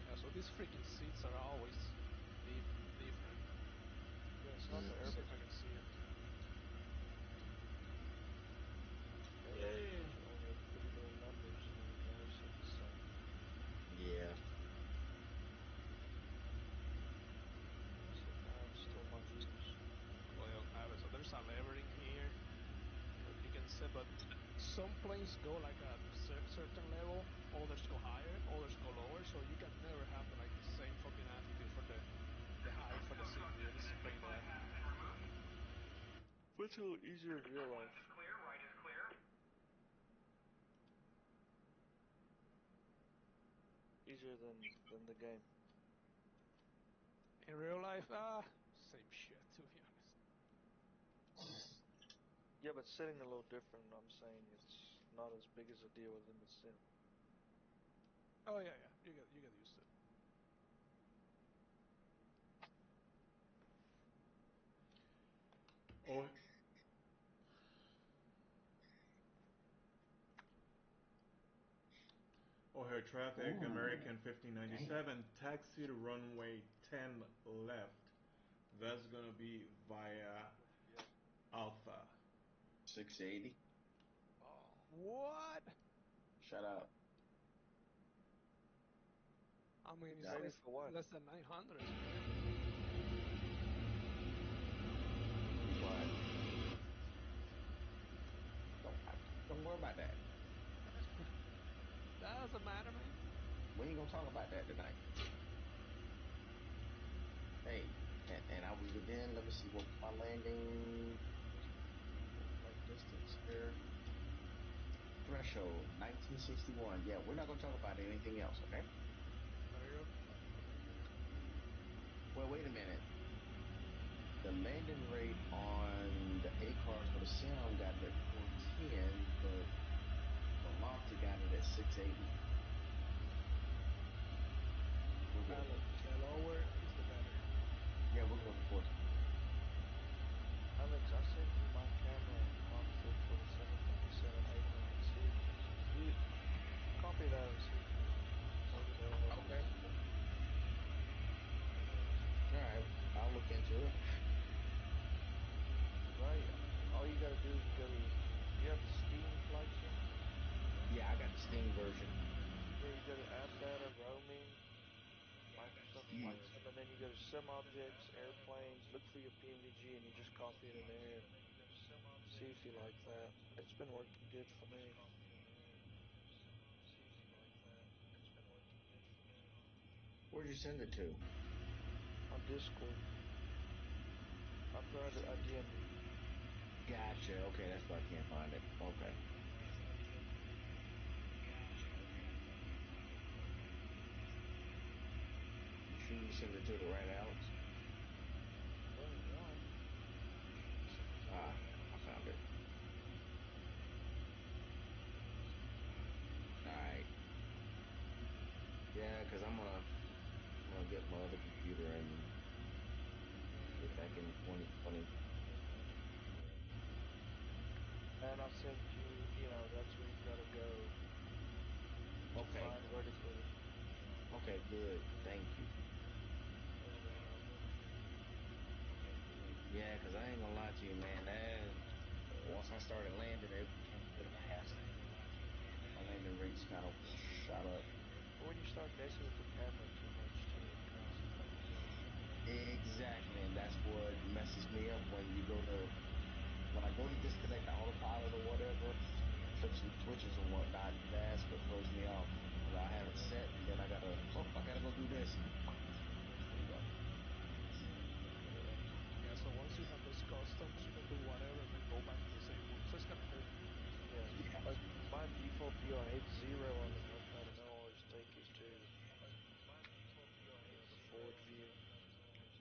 Yeah, so these freaking seats are always different. Yeah, it's not the Let's see if I airplane. can see it. yay. All the pretty little numbers, and then the other set the same. Yeah. So that's still my views. Well, Alex, so there's a levering here that you can set, but some planes go like a certain level, others go higher, others go lower, so you can never have like the same fucking attitude for the height for the seat. You need to explain that. What's a little easier in real life? Clear, right is clear. Easier than the game. In real life, same shit to be honest. Yeah, but sitting a little different. I'm saying it's not as big as a deal as in the sim. Oh yeah, you get used to it. Oh. O'Hare traffic, American 1597, taxi to runway 10 left. That's gonna be via Alpha. 680. Oh, what? Shut up. I mean, it's Ready for what? less than 900. What? Don't worry about that. That doesn't matter, man. We ain't gonna talk about that tonight. Hey, and I was within, let me see what my landing like distance here. Threshold 1961. Yeah, we're not gonna talk about anything else, okay? There you go. Well, wait a minute. The landing rate on the A cars for the sim got it at 410, but the Lofty got it at 680. Alex, The lower is the better. Yeah, we're going for 410. Alex, I sent you my camera config for the 757-800 series. You copy that and see. Maybe that'll help. Okay. All right, I'll look into it. Right. All you gotta do is you have the Steam flight sim? Yeah, I got the Steam version. Yeah, you go to app data, roaming, Microsoft Flight Sim, and then you go to sim objects, airplanes, look for your PMDG, and you just copy it in there and see if you like that. It's been working good for me. Where'd you send it to? On Discord. I DM'd you. Gotcha. Okay, that's why I can't find it. Okay. You sure you send it to the right Alex? One. Ah, I found it. Alright. Yeah, because I'm gonna get my other computer and get back in 2020. And I sent you, that's where you gotta go to Okay. find vertically. Okay, good. Thank you. Yeah, because I ain't gonna lie to you, man. Once I started landing, it became a bit of a hassle. My landing rates kind of shot up. When you start messing with the camera too much, too, it kind of fucks you up. Exactly, and that's what messes me up when I go to disconnect the autopilot or whatever, flips and twitches and whatnot. That's what throws me off. I have it set, and then I gotta go do this. There you go. Yeah, so once you have those customs, you can do whatever and then go back to the same one. So it's kind of cool. Yeah. Like my default view, I hit 0 on the notepad, and I'll always take it to the forward view.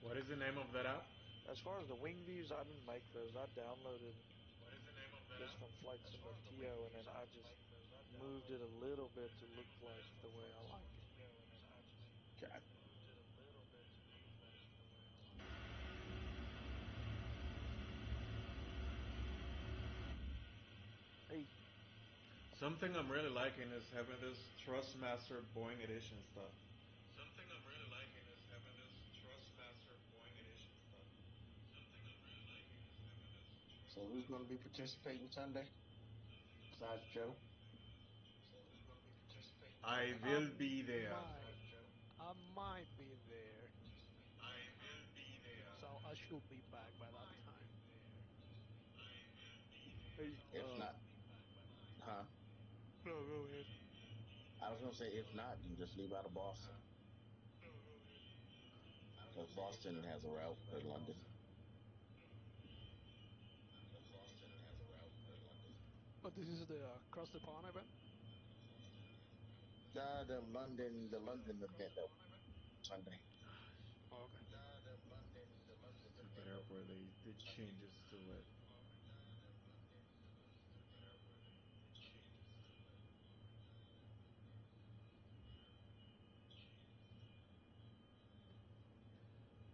What is the name of that app? As far as the wing views, I didn't make those. I downloaded this from Flight Sim TO, and then I just moved it a little bit to look like the way I like it. God. Hey. Something I'm really liking is having this Trustmaster Boeing Edition stuff. So who's going to be participating Sunday? Besides Joe? I will be there. I might be there. So I should be back by that time. Hey, if not, huh? No, go ahead. I was going to say, if not, then just leave out of Boston. Because Boston has a route to London. But this is the Cross the Pond event? The London event that Sunday. Oh, okay. Stupid airport, they did changes to it.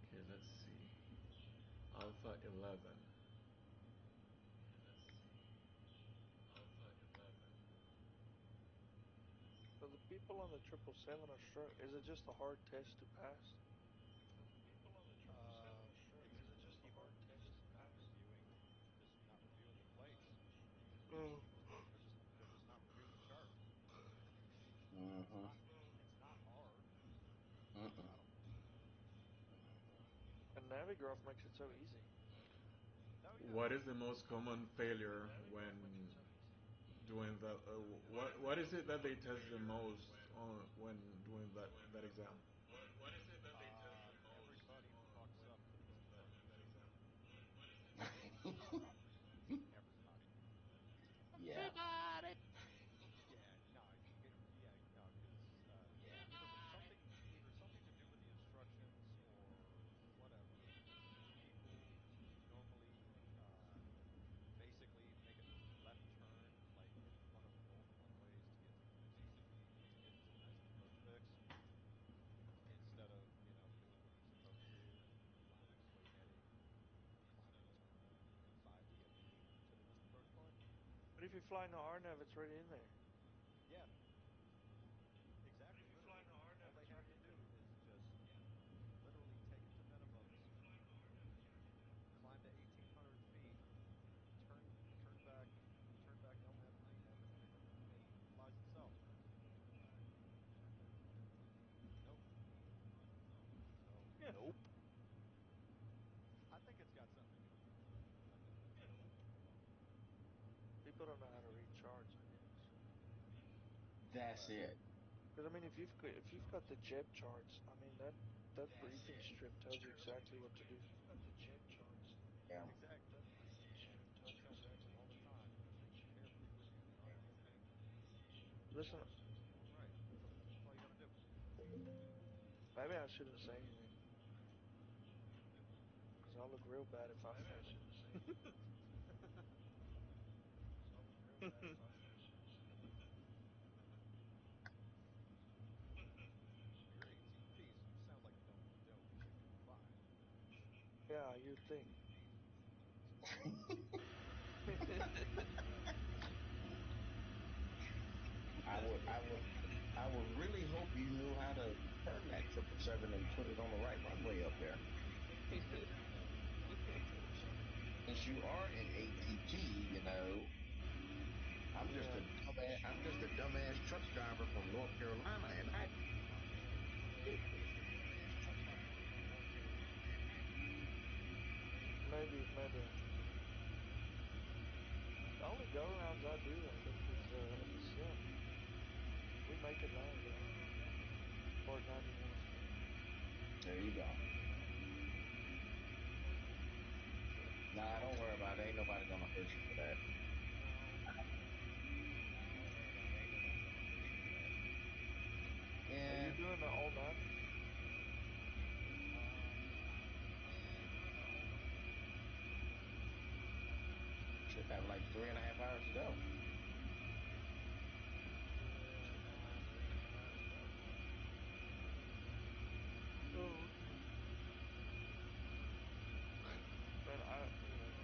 Okay, let's see. Alpha 11. So the people on the 777 are struck. Is it just a hard test to pass? It's not reviewing the plates. Oh. They're just not reviewing the chart. Mm-hmm. It's not hard. And Navigraph makes it so easy. No, yeah. What is the most common failure when doing that? What is it that they test the most on when doing that exam? Everybody fucks up the restart. Everybody. Yeah. Yeah, no, because either something to do with the instructions or whatever. People normally basically make a left turn like in one of both runways to get to the next approach fix instead of doing what you're supposed to and flying a straight heading or climbing a turn 5 VFD to the next approach point. But if you fly in the RNAV, it's right in there. Yeah, exactly. Literally, all they have to do is just literally take it to minimums, climb to 1,800 feet, turn back LNAV and INAV, and it flies itself. Nope. So Yeah. Nope. I think it's got something to do with it. People don't know how to read charts, I guess. That's it. Because I mean, if you've got the Jeb charts, I mean that briefing strip tells you exactly what to do. Yeah. Exactly. I tell that all the time. Prepare pre-briefing, Johnny. Okay. Listen, Right. That's all you gotta do. maybe I shouldn't say anything, because I'll look real bad if I fail. You're ATP, so you sound like you know what you're doing, so you'll be fine. Yeah, you think. I would really hope you knew how to turn that 777 and put it on the right runway up there. Since you are an ATP, you know, I'm just a dumbass truck driver from North Carolina, and I. Maybe. The only go rounds I do, I think, is in the sim. We make it land there. Port 91. There you go. Nah, don't worry about it. Ain't nobody gonna hurt you for that. Are you doing the all night? Should have like 3.5 hours to go. Oh. But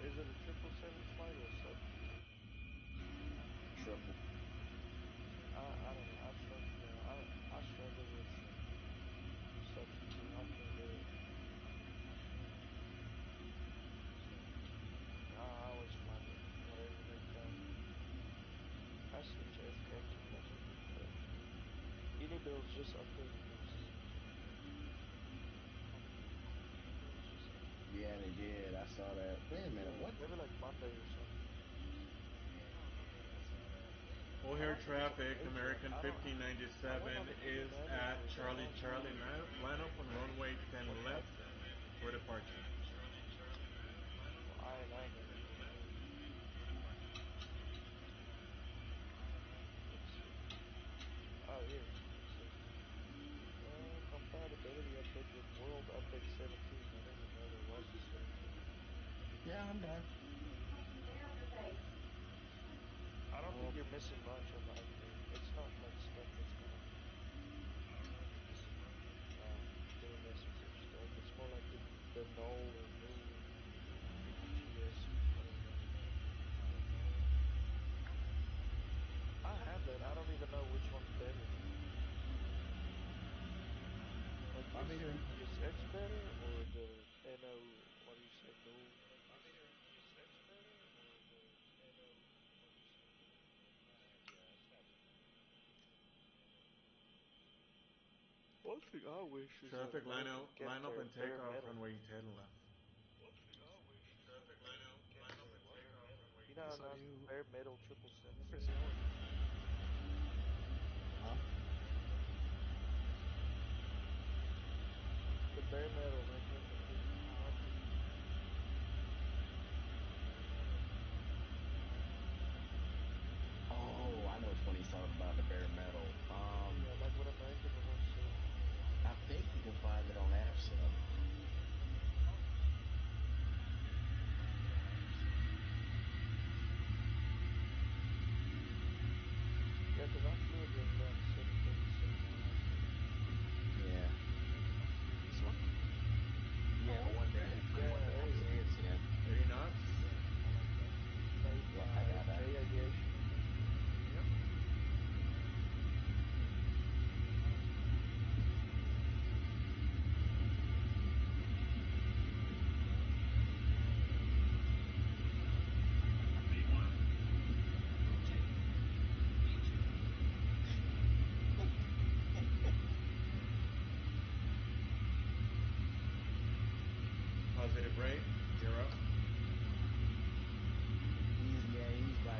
is it a 777 flight or a sub? Triple. I don't know. I struggle with substitute. I can't do it. I always fly it, whatever they tell me. That's the JFK too. That's what they tell me. Any bills just updated this. Yeah, they did. I saw that. Wait a minute. What? Maybe like Monday or something. O'Hare traffic, American 1597 is at Charlie Charlie. Line up on runway 10 left for departure. Well, I ain't landing. Let's see. Oh, here. Compatibility update with World Update 17. I didn't even know there was a 17. Yeah, I'm done. I don't think you're missing much on the update. It's not like stuff that's gonna doing this for stuff. It's more like the null or new GS. I have that. I don't even know which one's better. Like, is X better or the NO? What do you say? Null? One thing I wish is that Traffic line American kept up their and bare take off metal. runway 10 left. You know, It's a now new bare metal 777. physiology. Huh? The bare metal, they kept the big, not the. Oh, I know which one he's talking about, the bare metal. Yeah, like what American was. I think you can find it on AppSim. Yeah, because I flew it in 737. Yeah. This one? Yeah, the one that I say it's in. 80 knots. Made Yeah, I by got that. J Aviation. Yep. Positive rate, 0.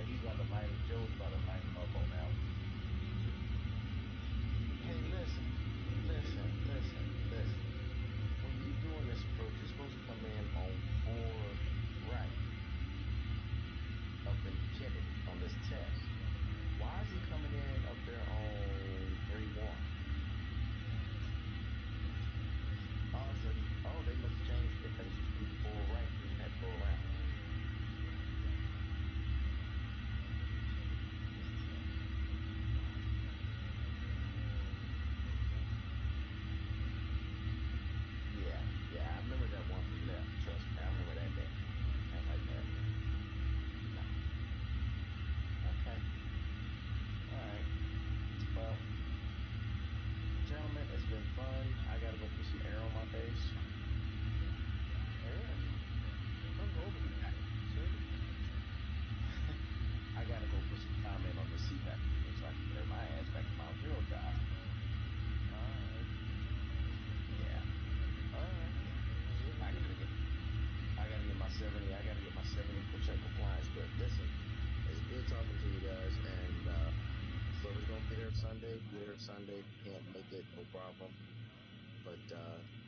He's about to line. Joe's about to line him up on that one. Hey, no problem. But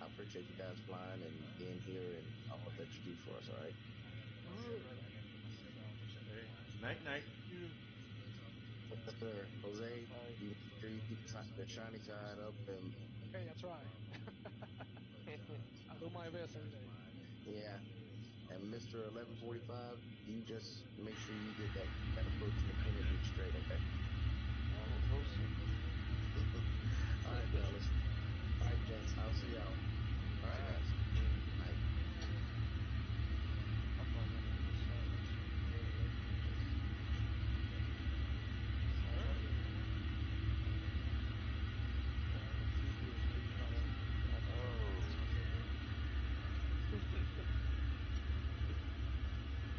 I appreciate you guys flying and being here and all that you do for us. All right. See you, brother. Hey, night night. You. Yes, sir. Jose, Bye. you make sure you keep the shiny side up, and Hey, I try. I do my best every day. yeah. And Mr. 1145, you just make sure you get that approach to infinity straight, okay? We'll see. All right, fellas. All right, gents. I'll see y'all. All All right, right. guys. Night. I'm not gonna do the silence.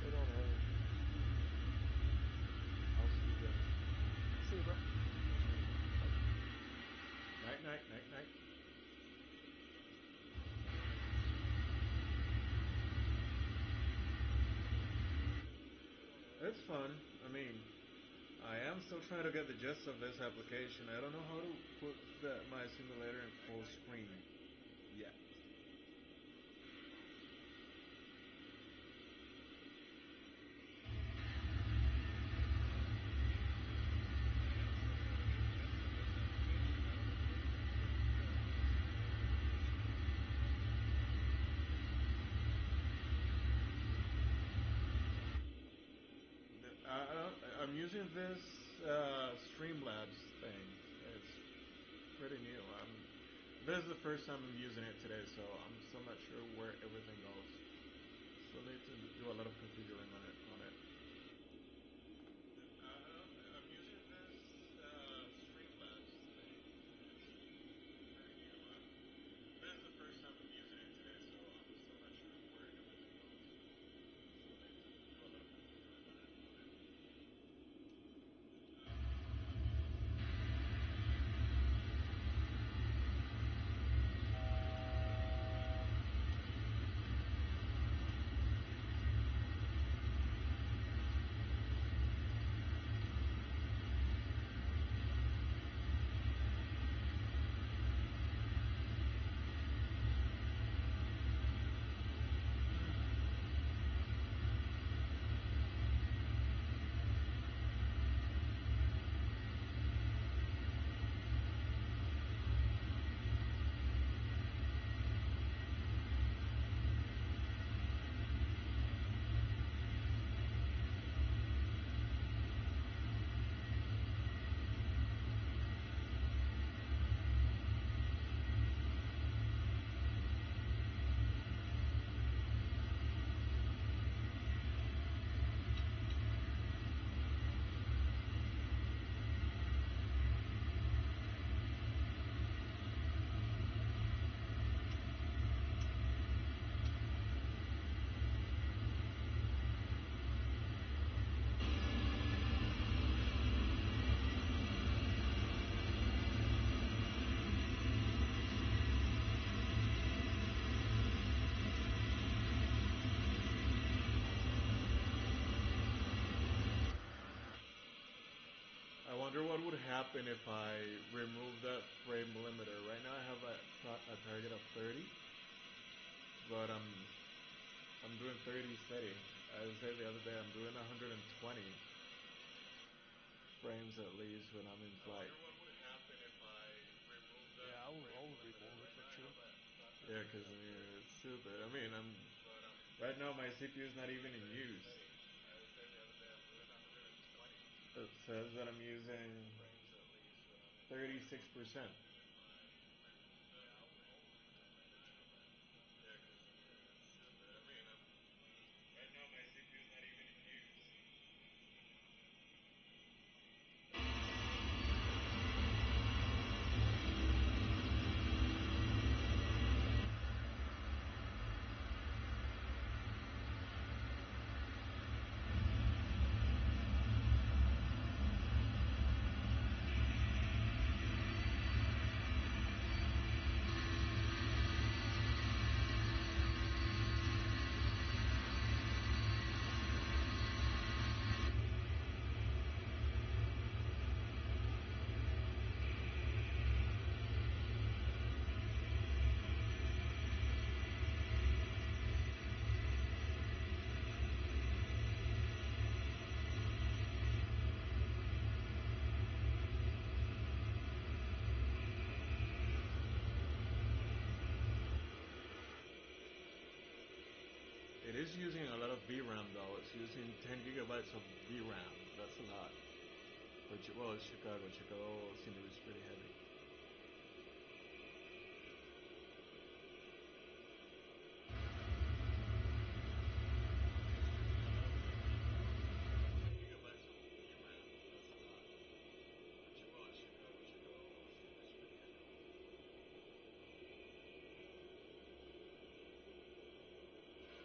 They don't have. I'll see you guys. See you, bro. Night night night night. It's fun. I mean, I am still trying to get the gist of this application. I don't know how to put my simulator in full screen yet. I'm using this Streamlabs thing. It's pretty new. This is the first time I'm using it today, so I'm still not sure where everything goes. Still need to do a lot of configuring on it. I'm using this Streamlabs thing. It's pretty new. This is the first time I'm using it today, so I'm still not sure where everything goes. Still need to do a lot of configuring on it. I wonder what would happen if I remove that frame limiter. Right now I have a target of 30, but I'm doing 30 steady. I said the other day I'm doing 120 frames at least when I'm in flight. I wonder what would happen if I remove that Yeah, I will. I frame will limiter. remove it Right for now I sure. have yeah, because I mean it's stupid. I mean right now my CPU is not even in use. It says that I'm using 36%. It's using a lot of VRAM though. It's using 10 gigabytes of VRAM. That's a lot. But well, it's Chicago. Chicago seems to be pretty heavy.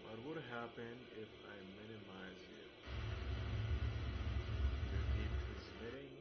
What would happen if I minimize it? You keep transmitting